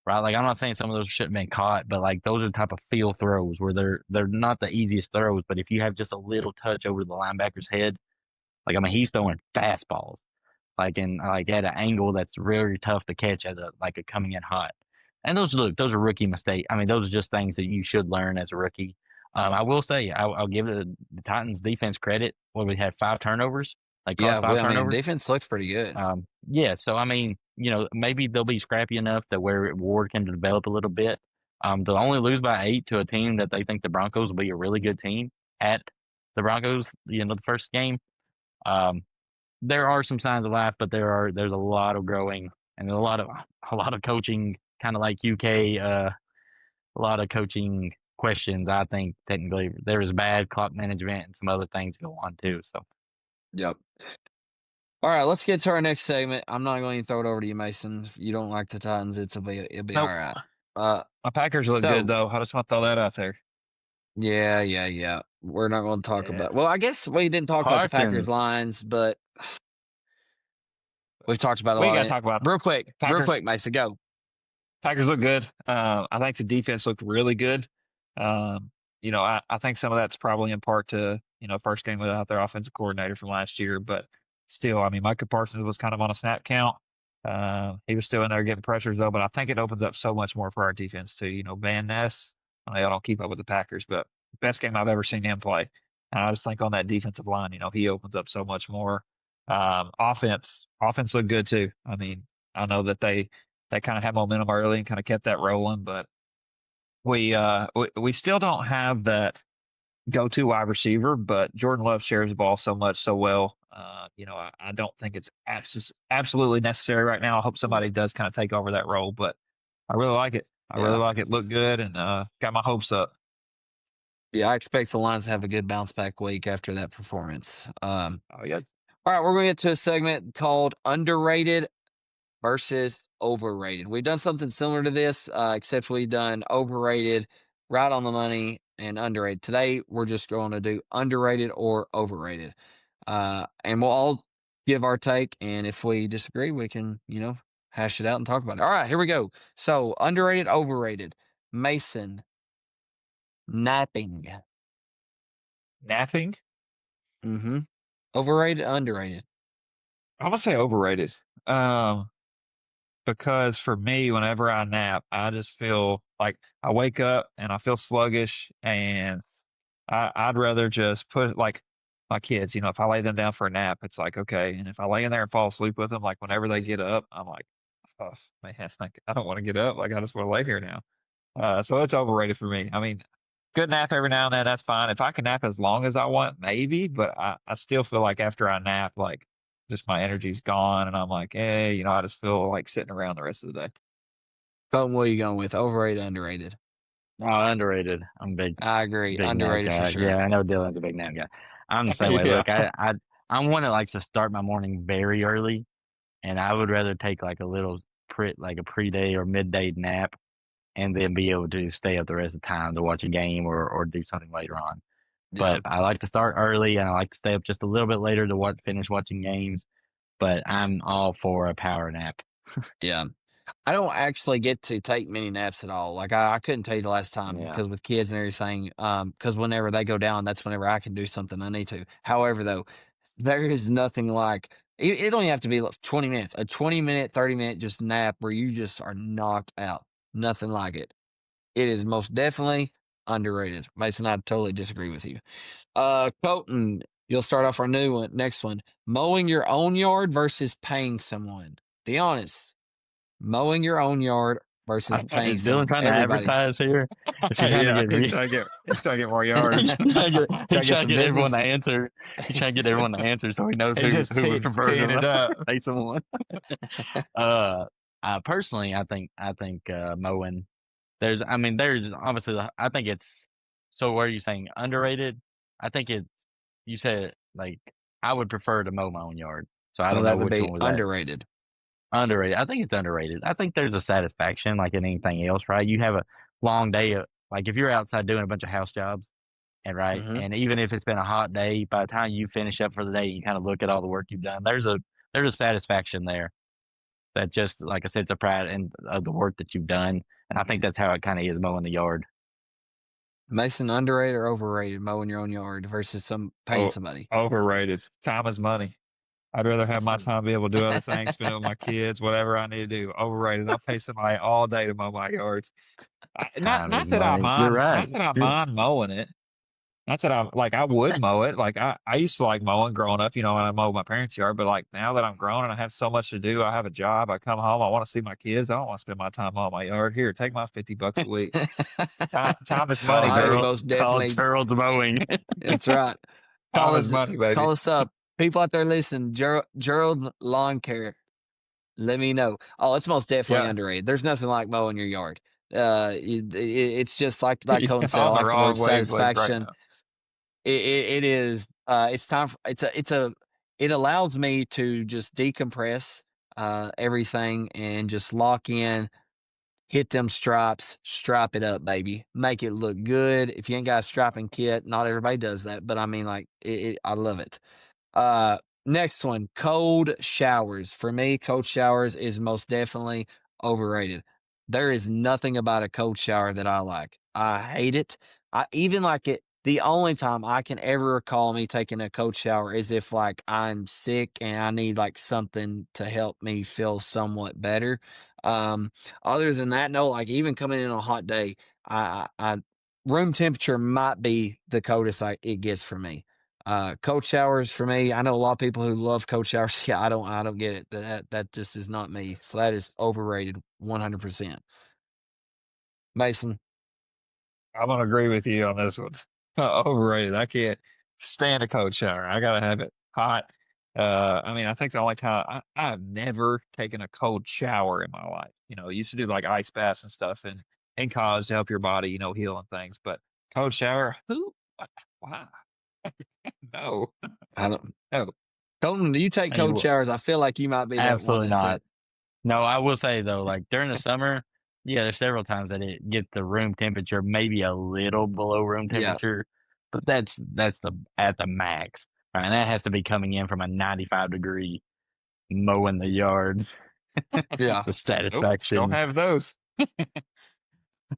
right? Like I'm not saying some of those shouldn't have been caught, but like those are the type of feel throws where they're not the easiest throws, but if you have just a little touch over the linebacker's head, like I mean he's throwing fastballs, like in like at an angle that's really tough to catch as a coming in hot. And those are rookie mistakes. I mean, those are just things that you should learn as a rookie. I will say, I'll give the Titans defense credit. Well, we had 5 turnovers. They Yeah, caused 5 I mean, turnovers. defense looks pretty good. Yeah, so I mean, maybe they'll be scrappy enough that where Ward can develop a little bit. They'll only lose by 8 to a team that they think the Broncos will be a really good team at the Broncos. The first game. There are some signs of life, but there's a lot of growing and a lot of coaching, kind of like UK. A lot of coaching questions. I think technically there is bad clock management and some other things go on too. So Yep. All right, let's get to our next segment. I'm not going to throw it over to you, Mason. If you don't like the Titans, it'll be nope. all right. My Packers look good though. I just want to throw that out there. Yeah. We're not going to talk about. Well, I guess we didn't talk about the Packers lines, but we've talked about a lot. We got to talk about real quick, Mason, go. Packers look good. I think the defense looked really good. I think some of that's probably in part to first game without their offensive coordinator from last year, but still, I mean, Micah Parsons was kind of on a snap count. He was still in there getting pressures though, but I think it opens up so much more for our defense too. Van Ness, I don't keep up with the Packers, but best game I've ever seen him play. And I just think on that defensive line, he opens up so much more. Offense looked good too. I mean, I know that they kind of had momentum early and kind of kept that rolling, but we still don't have that go-to wide receiver, but Jordan Love shares the ball so well. I don't think it's absolutely necessary right now. I hope somebody does kind of take over that role, but I really like it. I really like it. Looked good and got my hopes up. Yeah, I expect the Lions to have a good bounce back week after that performance. Yeah. All right, we're going to get to a segment called Underrated versus Overrated. We've done something similar to this, except we've done overrated, right on the money, and underrated. Today, we're just going to do underrated or overrated. And we'll all give our take, and if we disagree, we can, hash it out and talk about it. All right, here we go. So, underrated, overrated. Mason, napping. Napping? Mm-hmm. Overrated, underrated. I'm gonna say overrated. Because for me, whenever I nap, I just feel like I wake up and I feel sluggish, and I'd rather just put like my kids, if I lay them down for a nap, it's like okay, and if I lay in there and fall asleep with them, like whenever they get up, I'm like, oh man, like I don't want to get up, like I just want to lay here now. So it's overrated for me. I mean, good nap every now and then, that's fine. If I can nap as long as I want, maybe, but I still feel like after I nap, like just my energy's gone and I'm like, hey, I just feel like sitting around the rest of the day. Colton, what are you going with? Overrated, underrated? Oh, underrated. I'm a I agree. big nap Underrated for guy. sure. Yeah, I know Dylan's a big nap guy. I'm the same way. Yeah. Look, I'm one that likes to start my morning very early, and I would rather take like a little like a pre-day or midday nap, and then be able to stay up the rest of the time to watch a game or do something later on. Yeah. But I like to start early, and I like to stay up just a little bit later to finish watching games. But I'm all for a power nap. Yeah. I don't actually get to take many naps at all. Like I couldn't tell you the last time Yeah. because with kids and everything, because whenever they go down, that's whenever I can do something I need to. However, though, there is nothing like it don't even have to be like 20 minutes, a 20-minute, 30-minute just nap where you just are knocked out. Nothing like it. It is most definitely underrated. Mason, I totally disagree with you. Colton, you'll start off our next one. Mowing your own yard versus paying someone. Be honest. Mowing your own yard versus paying Is Dylan someone. trying to Everybody. advertise here? Is he trying to Yeah, get he's trying to get more he's yards. trying to Try to get some get everyone to business. answer. He's trying to get everyone to answer so he knows He's who just would prefer teeing it to up. pay someone. Personally, I think mowing. There's obviously I think it's. So what are you saying? Underrated? I think it's. You said like I would prefer to mow my own yard. So I So don't that know would which be one was that. underrated. Underrated. I think it's underrated. I think there's a satisfaction like in anything else, right? You have a long day of like if you're outside doing a bunch of house jobs and right, Hmm. and even if it's been a hot day, by the time you finish up for the day, you kind of look at all the work you've done. There's a satisfaction there that just like I said, it's a pride in of the work that you've done, and I think that's how it kind of is mowing the yard. Mason, underrated or overrated? Mowing your own yard versus paying Oh, somebody. overrated. Time is money. I'd rather have my time be able to do other things, spend it with my kids, whatever I need to do. Overrated. I'll pay somebody all day to mow my yards. Not Time is not that I money. You're mind right. not that I mind mowing it. Not that I would mow it. Like I used to like mowing growing up, when I mowed my parents' yard, but like now that I'm grown and I have so much to do, I have a job, I come home, I want to see my kids. I don't want to spend my time mowing my yard. Here, take my $50 a week. Time is money, I baby. most Call definitely. Gerald's mowing. That's right. Time is money, baby. Call us up. People out there listen. Gerald Lawn Care. Let me know. Oh, it's most definitely Yeah. underrated. There's nothing like mowing your yard. It's just like Colton said, I On the like the wrong word wavelength right satisfaction. now. It is. It's time. It allows me to just decompress everything and just lock in, hit them stripes, stripe it up, baby. Make it look good. If you ain't got a striping kit, not everybody does that, but I mean, like, I love it. Next one, cold showers. For me, cold showers is most definitely overrated. There is nothing about a cold shower that I like. I hate it. I even like it. The only time I can ever recall me taking a cold shower is if like I'm sick and I need like something to help me feel somewhat better. Um, Other than that, no, like even coming in on a hot day, I room temperature might be the coldest it gets for me. Cold showers for me. I know a lot of people who love cold showers. Yeah, I don't get it. That just is not me. So that is overrated 100%. Mason. I'm gonna agree with you on this one. Overrated. I can't stand a cold shower. I gotta have it hot. I think the only time I've never taken a cold shower in my life. Used to do like ice baths and stuff in college to help your body, heal and things. But cold shower, who? Why? No, I don't. no. Colton, do you take cold showers? I feel like you might be that one Absolutely that not. said. No, I will say though, like during the summer, yeah, there's several times that it gets the room temperature maybe a little below room Yeah. temperature, but that's at the max, right? And that has to be coming in from a 95-degree mowing the yard. Yeah. The Nope, satisfaction. don't have those.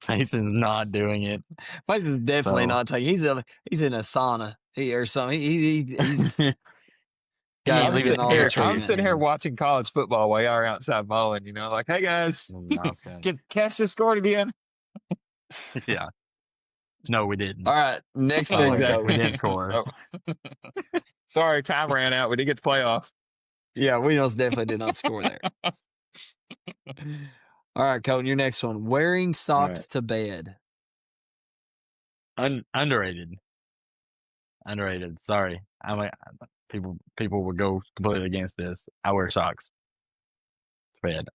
Mason's not doing it. Mason's definitely So- not taking. He's in a sauna or something. He's He got ain't him leaving getting all the air I'm treatment. sitting here watching college football while y'all are outside mowing. Like, hey guys, Nonsense. Cass just scored again. Yeah. No, we didn't. All right, next Oh, one. exactly. Colton. We didn't score. Oh. Sorry, time ran out. We didn't get to playoff. Yeah, we most definitely did not score there. All right, Colton, your next one. Wearing socks to bed. Underrated. Underrated. Sorry, people would go completely against this. I wear socks. Fred.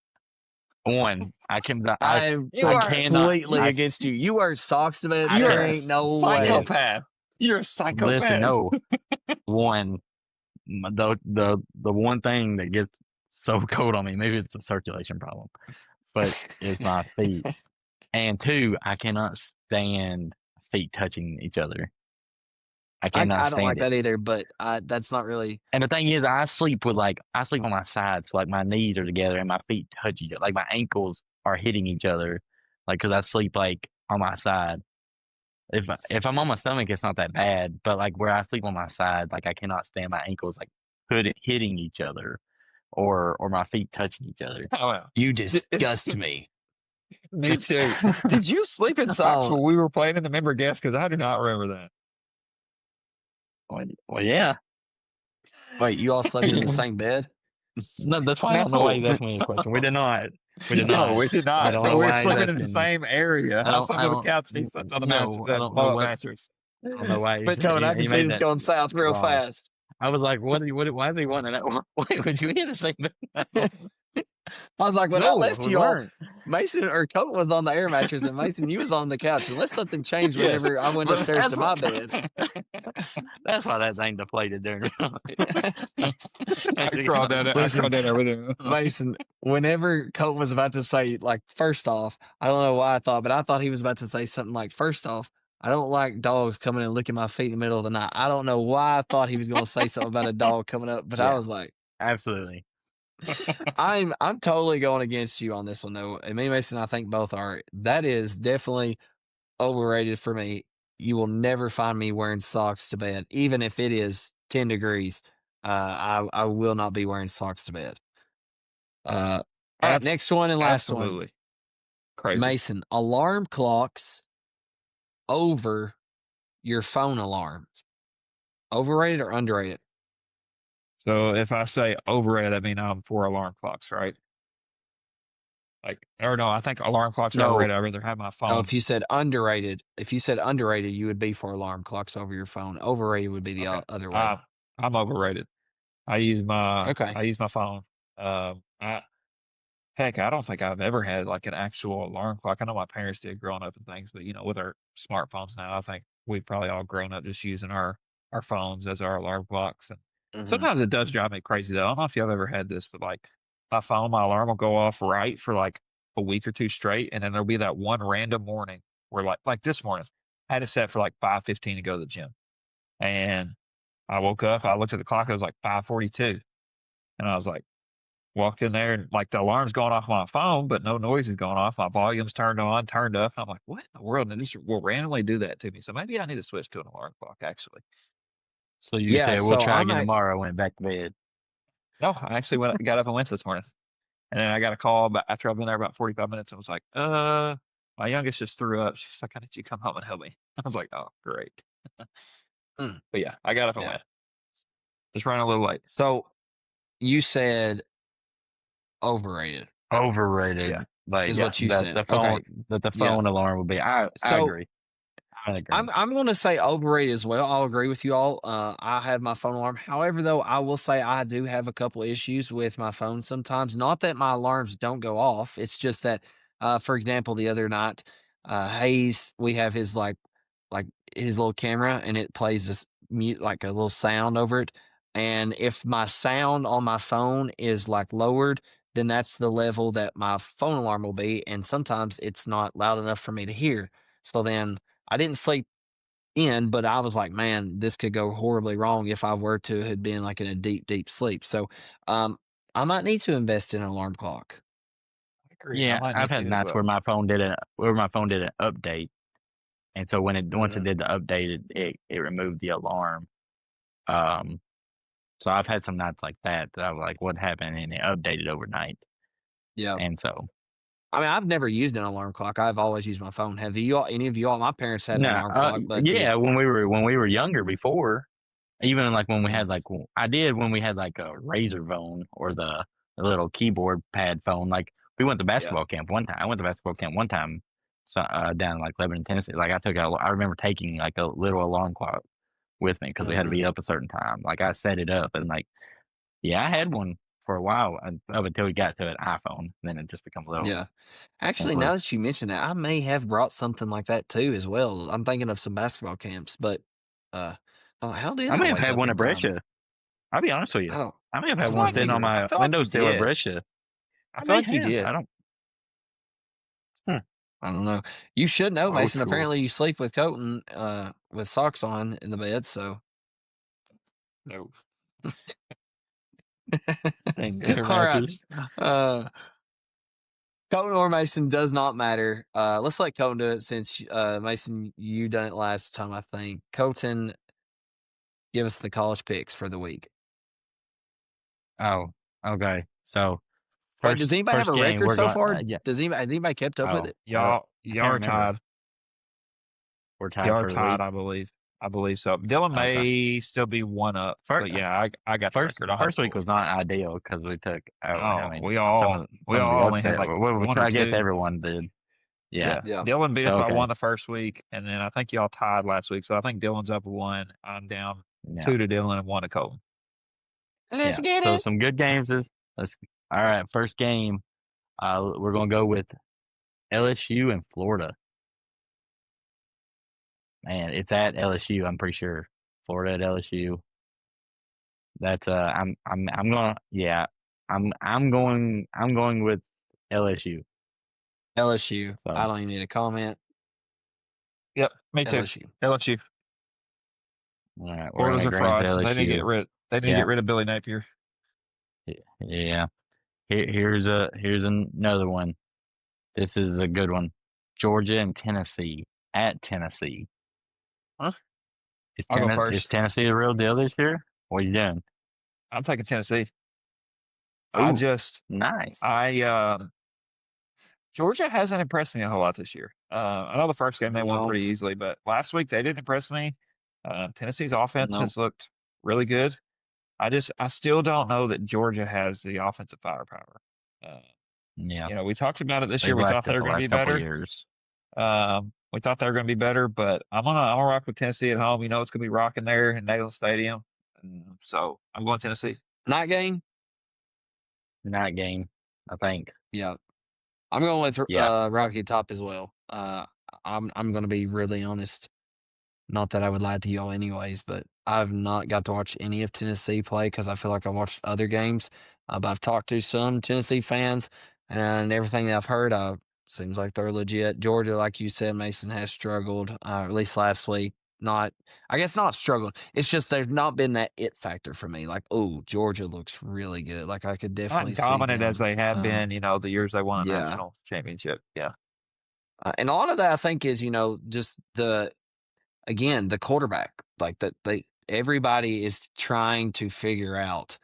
One, I can. I'm You I are cannot. completely against you. You wear socks to bed. I you're There a can't. ain't no way. psychopath. You're a Listen, psychopath. no. One, the one thing that gets so cold on me, maybe it's a circulation problem, but it's my feet. And two, I cannot stand feet touching each other. I cannot I don't stand like it. that either, but that's not really. And the thing is, I sleep on my side, so like my knees are together and my feet touch each other, like my ankles are hitting each other, like because I sleep like on my side. If I'm on my stomach, it's not that bad, but like where I sleep on my side, like I cannot stand my ankles like hitting each other, or my feet touching each other. Oh, well. You disgust me. Me too. Did you sleep in socks Oh. when we were playing in the member guest? Because I do not remember that. Well, yeah. Wait, you all slept in the same bed? No, that's why I don't know why you asked me a question. We did not. We did not. No, we did I not. don't But know we were why he's sleeping in the asking. same area. I I don't- slept I on the don't- couch. He slept on the no, mattress. I don't know blow-up what- mattress. I don't know why. But Cohen, I he can see made it's that going south real wrong. fast. I was like, why is he wanting that? Wait, would you hear the same? I was like, when I No, left we you all, weren't. Mason or Cohen was on the air mattress, and Mason, you was on the couch. Unless something changed Yes, whenever I went but upstairs to that's my what- bed. That's why that thing deflated during. I crawled down there. I Listen, crawled down there with him. Mason, whenever Cohen was about to say, like, first off, I don't know why I thought, but I thought he was about to say something like, first off, I don't like dogs coming and licking my feet in the middle of the night. I don't know why I thought he was going to say something about a dog coming up, but I Yeah. was like, Absolutely. I'm totally going against you on this one though. And me and Mason, I think both are. That is definitely overrated for me. You will never find me wearing socks to bed, even if it is 10 degrees. I will not be wearing socks to bed. All right, next one and last Absolutely. one. Crazy. Mason, alarm clocks over your phone alarms. Overrated or underrated? So if I say overrated, that means I'm for alarm clocks, right? Like, or no, I think alarm clocks are No. overrated. I'd rather have my phone. Oh, if you said underrated, you would be for alarm clocks over your phone. Overrated would be the Okay. other way. I'm overrated. I use my Okay. phone. Heck, I don't think I've ever had like an actual alarm clock. I know my parents did growing up and things, but with our smartphones now, I think we've probably all grown up just using our phones as our alarm clocks. And Mhm. sometimes it does drive me crazy though. I don't know if you've ever had this, but like my alarm will go off right for like a week or two straight, and then there'll be that one random morning where like this morning, I had it set for like 5:15 to go to the gym. And I woke up, I looked at the clock, it was like 5:42. And I was like, walked in there and like the alarm's going off my phone, but no noise is going off. My volume's turned on, turned up. I'm like, what in the world? And it just will randomly do that to me. So maybe I need to switch to an alarm clock actually. So you Yeah, said we'll so try I'm again at- tomorrow. I went back to bed. No, I actually got up and went this morning. And then I got a call after I've been there about 45 minutes and was like, my youngest just threw up. She's like, I need you to come home and help me. I was like, oh, great. Hmm. But yeah, I got up and Yeah. went. Just running a little late. So you said overrated. Overrated. Yeah. Like Is what you that said. the phone Okay. that the Yeah. phone alarm would be. I So, agree. I agree. I'm going to say overrated as well. I'll agree with you all. I have my phone alarm. However, though, I will say I do have a couple issues with my phone sometimes. Not that my alarms don't go off. It's just that, for example, the other night, Hayes, we have his like his little camera, and it plays this mute like a little sound over it. And if my sound on my phone is like lowered, then that's the level that my phone alarm will be. And sometimes it's not loud enough for me to hear. So then I didn't sleep in, but I was like, man, this could go horribly wrong if I were to have been like in a deep, deep sleep. So I might need to invest in an alarm clock. I agree. I Yeah, might I've need had to as nights well. where my phone did an update, and so once it Mhm. did the update, it removed the alarm. So I've had some nights like that I was like, what happened? And it updated overnight, Yeah. and so I mean, I've never used an alarm clock. I've always used my phone. Have you all, any of you all? My parents had an no, alarm clock, but yeah, when we were younger before, even like when we had like I did when we had like a Razor phone or the little keyboard pad phone. Like we went to basketball camp one time. I went to basketball camp one time, down in like Lebanon, Tennessee. Like I remember taking like a little alarm clock with me because we had to be up a certain time. Like I set it up and like, yeah, I had one for a while up until we got to an iPhone. Then it just become a little. Yeah. Actually, simpler. now that you mention that, I may have brought something like that too as well. I'm thinking of some basketball camps, but how did I may have wake had up one in at time? Brescia. I'll be honest with you. I don't. I may have I had feel one like sitting you, on I my feel like you windowsill at did. Brescia. I feel like you have. did. I don't. I don't know. You should know, Old Mason. school. Apparently, you sleep with Colton with socks on in the bed. So, No. Thank you, all right. mattress. Colton or Mason does not matter. Let's let Colton do it since Mason, you done it last time, I think. Colton, give us the college picks for the week. Oh, okay. So Wait, does anybody have a game, record we're so going. far? Yeah. Has anybody kept up with Oh, it? Y'all can't are remember. tied. We're tied Y'all are for the tied, lead. I believe. I believe so. Dylan Okay. may still be one up, First- but yeah, I got the record. I'll have First week was not ideal because we took out. I mean, we all only had like one or I guess two. everyone did. Yeah. Yeah. Dylan beat us So, by okay. one the first week, and then I think y'all tied last week. So I think Dylan's up 1. I'm down Yeah. 2 to Dylan and 1 to Colton. Let's Yeah. get So it. some good games all right. First game, we're gonna go with LSU and Florida. Man, it's at LSU. I'm pretty sure Florida at LSU. That's I'm gonna I'm going with LSU. LSU. So. I don't even need a comment. Yep, me too. LSU. LSU. All right, Florida's a fraud. So they need to get rid. They need to Yeah. get rid of Billy Napier. Yeah. Here's another one. This is a good one. Georgia and Tennessee at Tennessee. Huh? I'll go first. Is Tennessee the real deal this year? What are you doing? I'm taking Tennessee. Ooh, nice. Georgia hasn't impressed me a whole lot this year. I know the first game they won pretty easily, but last week they didn't impress me. Tennessee's offense has looked really good. I still don't know that Georgia has the offensive firepower. Yeah. We talked about it this year. We thought they were going to be better. We thought they were going to be better, but I'm gonna rock with Tennessee at home. It's going to be rocking there in Neyland Stadium, so I'm going Tennessee. Night game, I think. Yeah, I'm going with Rocky Top as well. I'm going to be really honest. Not that I would lie to y'all anyways, but I've not got to watch any of Tennessee play because I feel like I watched other games. But I've talked to some Tennessee fans, and everything that I've heard, seems like they're legit. Georgia, like you said, Mason, has struggled, at least last week. Not struggled. It's just there's not been that it factor for me. Like, oh, Georgia looks really good. Like I could definitely Not dominant see them, as they have been, the years they won a yeah. national championship. Yeah. And a lot of that I think is, just the quarterback. Like that everybody is trying to figure out,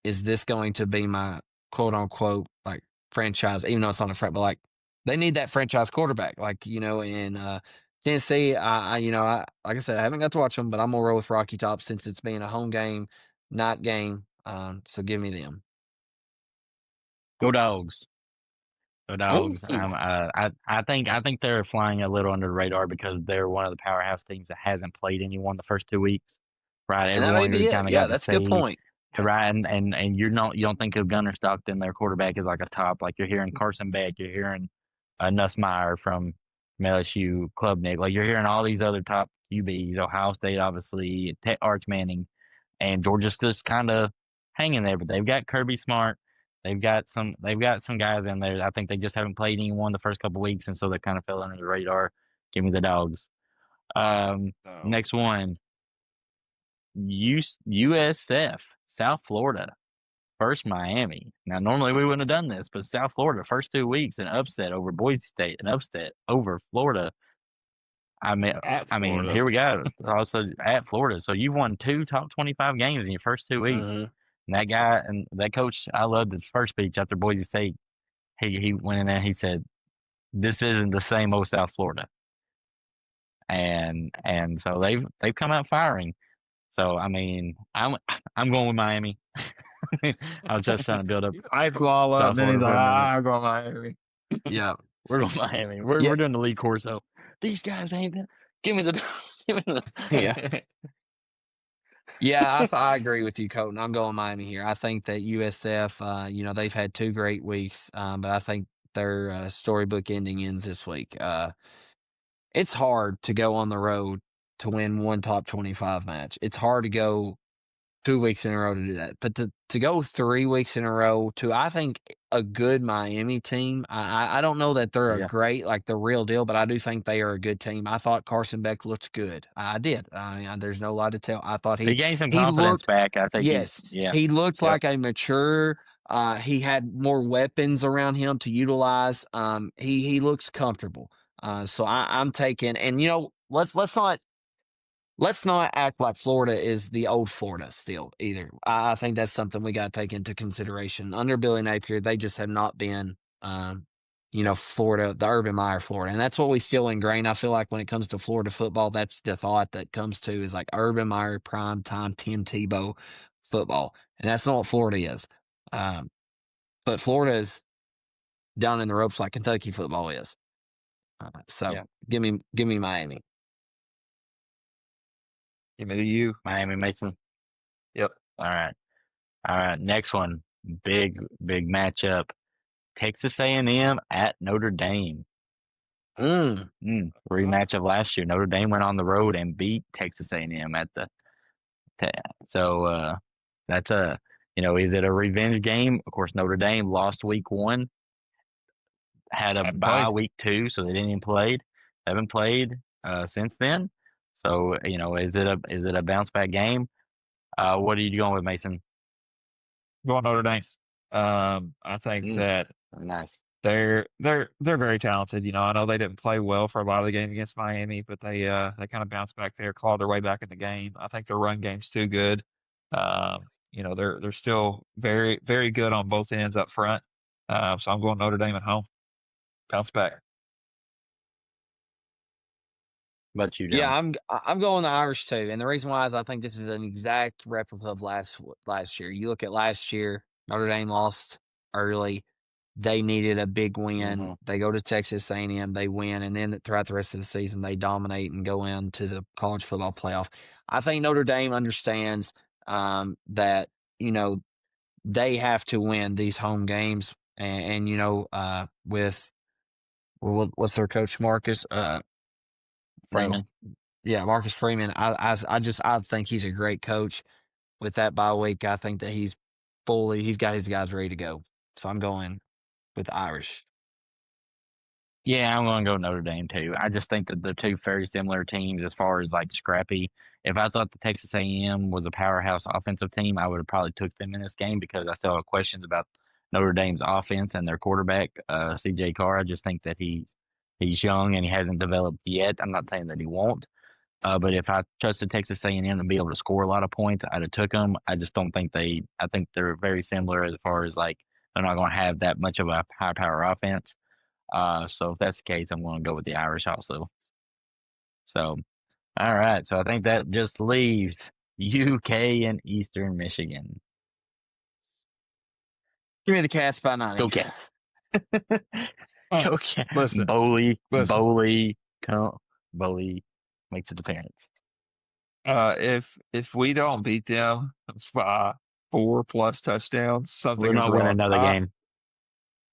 is this going to be my quote unquote like franchise, even though it's not a front, but like they need that franchise quarterback. Like, in Tennessee, I like I said, I haven't got to watch them, but I'm gonna roll with Rocky Top since it's being a home game, night game. So give me them. Go Dogs. Go Dogs. I think they're flying a little under the radar because they're one of the powerhouse teams that hasn't played anyone the first 2 weeks. Right. And that may be it. Yeah, that's a good point. Right. And you don't think of Gunnar Stockton, their quarterback, is like a top. Like you're hearing Carson Beck, you're hearing Nussmeier from LSU, Klubnik. Like you're hearing all these other top QBs, Ohio State, obviously, Arch Manning, and Georgia's just kind of hanging there. But they've got Kirby Smart. They've got some guys in there. I think they just haven't played anyone the first couple of weeks, and so they kind of fell under the radar. Give me the Dogs. Next one, USF, South Florida, first Miami. Now, normally we wouldn't have done this, but South Florida, first 2 weeks, an upset over Boise State, an upset over Florida. I mean, here we go. Also at Florida. So you won 2 top 25 games in your first 2 weeks. Mm-hmm. And that guy and that coach, I loved his first speech after Boise State. He went in there and he said, "This isn't the same old South Florida." And so they've come out firing. So I mean, I'm going with Miami. I was just trying to build up. I fall up, then he's like, I'm going Miami. Yeah. We're going Miami. Yeah. We're doing the Lee Corso. These guys ain't. Give me the. Give me the. Yeah. Yeah, I agree with you, Colton. I'm going Miami here. I think that USF, they've had 2 great weeks, but I think their storybook ending ends this week. It's hard to go on the road to win one top 25 match. It's hard to go 2 weeks in a row to do that. But to go 3 weeks in a row to, I think, a good Miami team. I don't know that they're a Yeah. great, like the real deal, but I do think they are a good team. I thought Carson Beck looked good. I did. There's no lie to tell. I thought He gained some he confidence looked, back. I think yes, yeah. he looked Yep. like a mature. He had more weapons around him to utilize. He looks comfortable. So I'm taking, and let's not act like Florida is the old Florida still either. I think that's something we got to take into consideration. Under Billy Napier, they just have not been, Florida, the Urban Meyer Florida. And that's what we still ingrain. I feel like when it comes to Florida football, that's the thought that comes to is like Urban Meyer, prime time, Tim Tebow football. And that's not what Florida is. But Florida is down in the ropes like Kentucky football is. So Yeah. give me Miami. Give me the U. Miami Mason. Yep. All right. Next one, big matchup. Texas A&M at Notre Dame. Rematch of last year. Notre Dame went on the road and beat Texas A&M at the. So that's a is it a revenge game? Of course, Notre Dame lost week 1, had a bye week 2, so they didn't even play. Haven't played since then. So is it a bounce back game? What are you going with, Mason? Going Notre Dame. I think that nice. They're very talented. I know they didn't play well for a lot of the game against Miami, but they kind of bounced back there, clawed their way back in the game. I think their run game's too good. They're still very, very good on both ends up front. So I'm going Notre Dame at home. Bounce back. But you don't. Yeah, I'm going the Irish too, and the reason why is I think this is an exact replica of last year. You look at last year, Notre Dame lost early. They needed a big win. Mm-hmm. They go to Texas A&M, they win, and then throughout the rest of the season, they dominate and go into the college football playoff. I think Notre Dame understands that they have to win these home games, and with what's their coach Marcus Freeman. Yeah, Marcus Freeman. I think he's a great coach. With that bye week, I think that he's got his guys ready to go. So I'm going with the Irish. Yeah, I'm going to go Notre Dame too. I just think that they're two very similar teams as far as like scrappy. If I thought the Texas A&M was a powerhouse offensive team, I would have probably took them in this game because I still have questions about Notre Dame's offense and their quarterback, C.J. Carr. I just think that he's young and he hasn't developed yet. I'm not saying that he won't. But if I trusted Texas A&M to be able to score a lot of points, I'd have took them. I just don't think I think they're very similar as far as like they're not going to have that much of a high power offense. So if that's the case, I'm going to go with the Irish also. So, all right. So I think that just leaves UK and Eastern Michigan. Give me the Cats by 90. Go Cats. Go Cats. Listen. Bowley makes its appearance. If we don't beat them by 4+ touchdowns, something We're not is winning wrong. another game.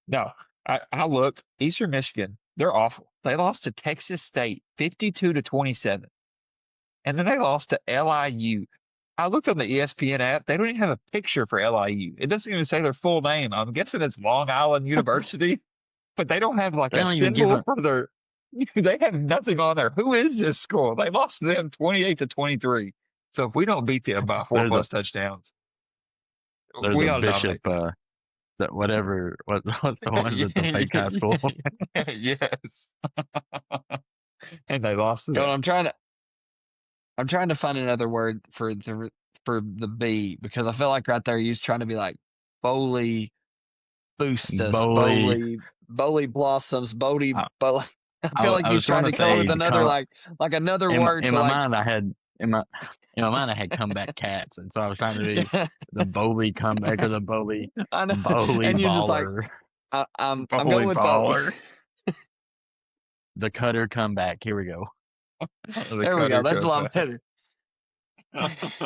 No, I looked. Eastern Michigan, they're awful. They lost to Texas State 52-27, and then they lost to LIU. I looked on the ESPN app. They don't even have a picture for LIU. It doesn't even say their full name. I'm guessing it's Long Island University, but they don't have like a symbol for their. They have nothing on there. Who is this school? They lost to them 28-23. So if we don't beat them by 4+ touchdowns, we the ought to Bishop. What's the one with the fake high school? Yes. And they lost to them. I'm trying to find another word for the B because I feel like right there you're trying to be like Bowley boost us, Bowley blossoms, Bowley. I feel like he's trying to come up with another like another word. In my mind, I had comeback Cats, and so I was trying to be the Bowley comeback or the Bowley. I know. Bowley and you're baller. just like, I'm going with Bowley. the Cutter comeback. Here we go. The There we go. Cutter That's a lot comeback. better.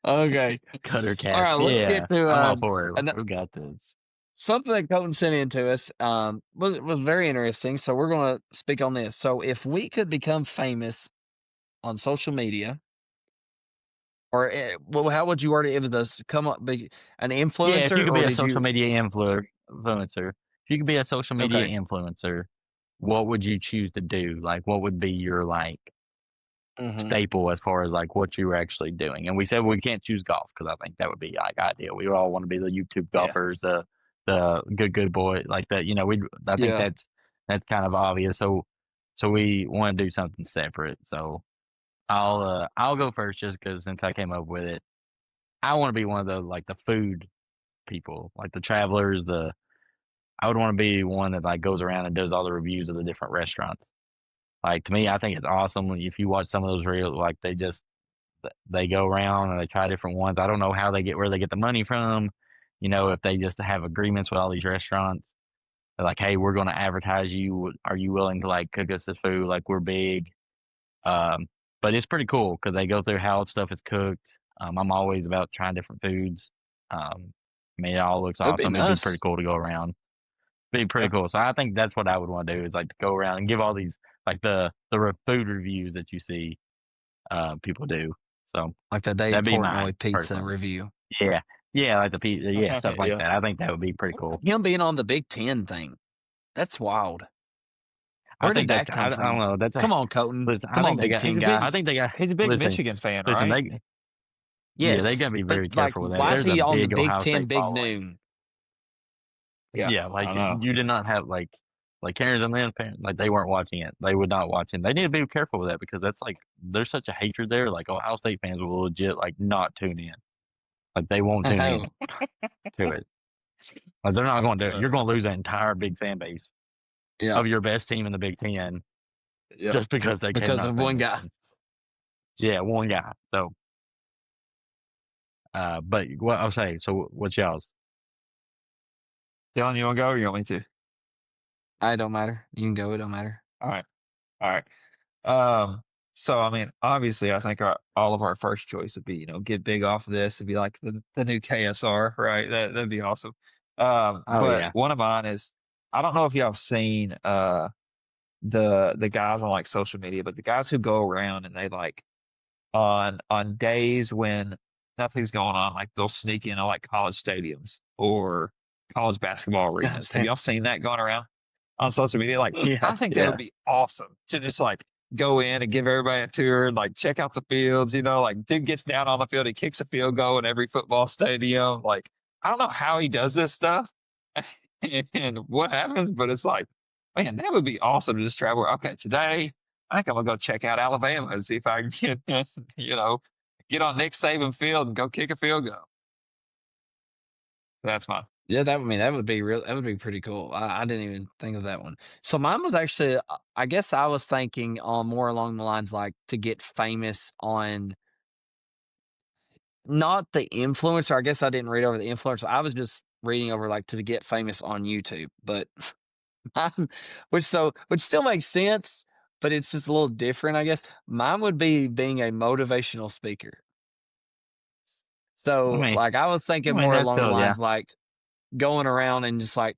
Okay. Cutter All right. catch. Let's Yeah, get to I'm all for it. an- We got this. something that Colton sent in to us. Was very interesting. So we're going to speak on this. So if we could become famous on social media, or well, how would you word it? If this come up, be an Yeah, if influencer, you could or be a did social you? media influencer, if you could be a social media Okay. influencer, what would you choose to do? Like, what would be your like Mhm. staple as far as like what you were actually doing? And we said we can't choose golf because I think that would be like ideal. We all want to be the YouTube Yeah. golfers, the good boy, like that. You know, I think Yeah. that's kind of obvious. So we want to do something separate. So I'll go first just because since I came up with it, I want to be one of the like the food people, like the travelers. I would want to be one that like goes around and does all the reviews of the different restaurants. Like to me, I think it's awesome if you watch some of those reels. Like they go around and they try different ones. I don't know how they get where they get the money from. You know, if they just have agreements with all these restaurants. They're like, hey, we're going to advertise you. Are you willing to like cook us this food? Like we're big. But it's pretty cool because they go through how stuff is cooked. I'm always about trying different foods. I mean, it all looks That'd be awesome. It'd be pretty nice. cool to go around. Be pretty Yeah. cool. So I think that's what I would want to do is like to go around and give all these like food reviews that you see people do. So Like the Dave that'd be Portnoy mine pizza personally. review. Yeah, yeah, like the pizza, yeah, stuff like Yeah. that. I think that would be pretty cool. Him being on the Big Ten thing. That's wild. I Where did think that that's come I don't from? know. That's Come on, Colton. listen. I Come on, think they Big got. Ten He's a guy. big I think they got. he's a big Listen, Michigan fan, listen. right? Yeah, they got Yes, to be but very like, careful with that. why is There's a he on the big Big Ohio 10 State Big following. Noon? Yeah, I like know. you did not have like Karen's and Lynn's parents, like they weren't watching it. They would not watch it. They need to be careful with that because that's like there's such a hatred there. Like Ohio State fans will legit like not tune in. Like they won't I tune in know. to it. Like they're not going to do it. You're going to lose an entire big fan base Yeah, of your best team in the Big Ten Yeah. just because they because cannot of stand one guy. Michigan. Yeah, one guy. So, but what I'll say. So what's y'all's? Dylan, you want to go or you want me to? It don't matter. You can go. It don't matter. All right. All right. So I mean, obviously, I think all of our first choice would be, get big off of this and be like the new KSR, right? That'd be awesome. Oh But yeah. one of mine is, I don't know if y'all have seen the guys on like social media, but the guys who go around and they like on days when nothing's going on, like they'll sneak into like college stadiums or college basketball arenas. Have y'all seen that going around on social media? Like, Yeah, I think that yeah. would be awesome to just like go in and give everybody a tour and like check out the fields. Like dude gets down on the field, he kicks a field goal in every football stadium. Like, I don't know how he does this stuff and what happens, but it's like, man, that would be awesome to just travel. Okay, today I think I'm gonna go check out Alabama and see if I can get, get on Nick Saban field and go kick a field goal. That's mine. yeah. That would be real. That would be pretty cool. I didn't even think of that one. So mine was actually, I guess I was thinking on more along the lines like to get famous on not the influencer. I guess I didn't read over the influencer. I was just reading over like to get famous on YouTube, but which still makes sense, but it's just a little different, I guess. Mine would be being a motivational speaker. So, I like, I was thinking mean more that's along the still yeah. lines like going around and just like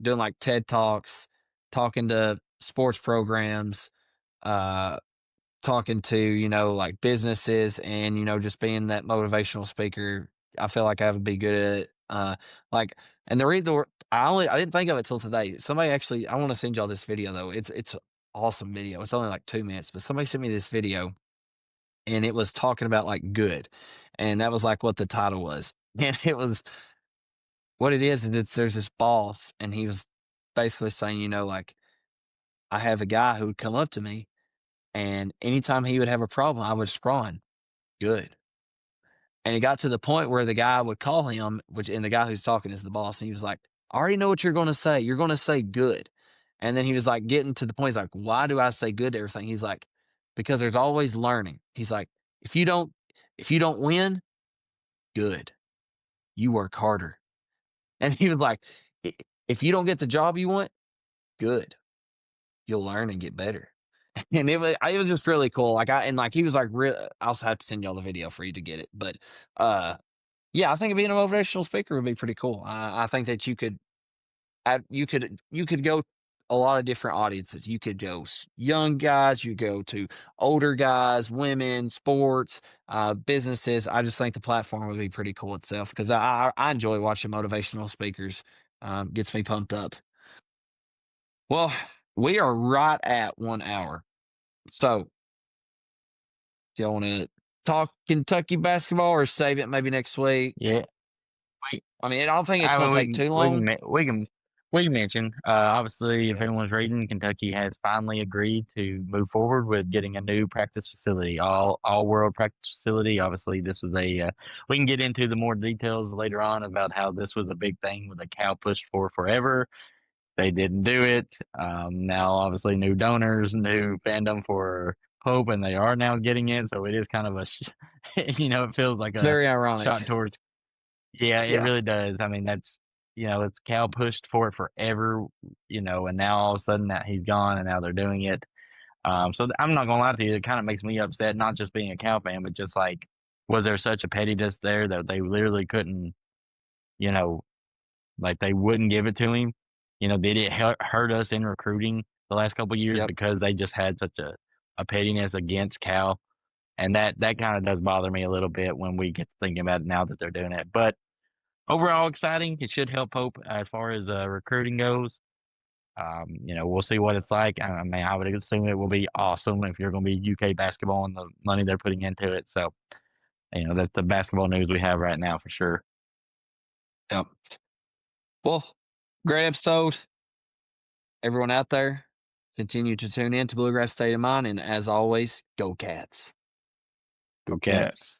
doing like TED Talks, talking to sports programs, uh, talking to, like businesses and, just being that motivational speaker. I feel like I would be good at it. Like, and I didn't think of it till today. Somebody actually, I want to send y'all this video though. It's an awesome video. It's only like 2 minutes, but somebody sent me this video and it was talking about like good. And that was like what the title was. And it was what it is there's this boss and he was basically saying, like I have a guy who would come up to me and anytime he would have a problem, I would respond, good. And it got to the point where the guy would call him, and the guy who's talking is the boss, and he was like, I already know what you're going to say. You're going to say good. And then he was like getting to the point, he's like, why do I say good to everything? He's like, because there's always learning. He's like, if you don't win, good. You work harder. And he was like, if you don't get the job you want, good. you'll learn and get better. And it was just really cool. He was like, real. I also have to send y'all the video for you to get it. But yeah, I think being a motivational speaker would be pretty cool. I think that you could go a lot of different audiences. You could go young guys, you go to older guys, women, sports, businesses. I just think the platform would be pretty cool itself because I enjoy watching motivational speakers. Gets me pumped up. Well, we are right at 1 hour. So, do y'all want to talk Kentucky basketball or save it maybe next week? Yeah. I mean, I don't think it's I going mean, to take too long. we can mention, obviously, if anyone's reading, Kentucky has finally agreed to move forward with getting a new practice facility, all world practice facility. Obviously, this was we can get into the more details later on about how this was a big thing with the Cal pushed for forever. They didn't do it. Now, obviously, new donors, new fandom for Hope, and they are now getting it. So it is kind of it feels like It's a very ironic. shot towards. Yeah, it Yeah. really does. I mean, it's Cal pushed for it forever, and now all of a sudden that he's gone and now they're doing it. So I'm not gonna lie to you, it kind of makes me upset, not just being a Cal fan, but just like, was there such a pettiness there that they literally couldn't, like they wouldn't give it to him? Did it hurt us in recruiting the last couple of years Yep. because they just had such a pettiness against Cal? And that kind of does bother me a little bit when we get thinking about it now that they're doing it. But overall exciting. It should help Hope as far as recruiting goes. We'll see what it's like. I mean, I would assume it will be awesome if you're going to be UK basketball and the money they're putting into it. So, that's the basketball news we have right now for sure. Yep. Well, great episode. Everyone out there, continue to tune in to Bluegrass State of Mind. And as always, go Cats. Go Cats.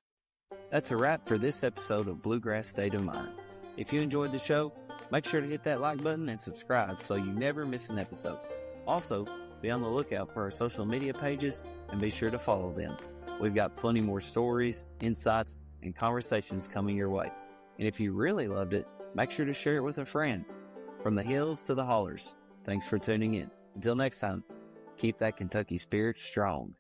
That's a wrap for this episode of Bluegrass State of Mind. If you enjoyed the show, make sure to hit that like button and subscribe so you never miss an episode. Also, be on the lookout for our social media pages and be sure to follow them. We've got plenty more stories, insights, and conversations coming your way. And if you really loved it, make sure to share it with a friend. From the hills to the hollers, thanks for tuning in. Until next time, keep that Kentucky spirit strong.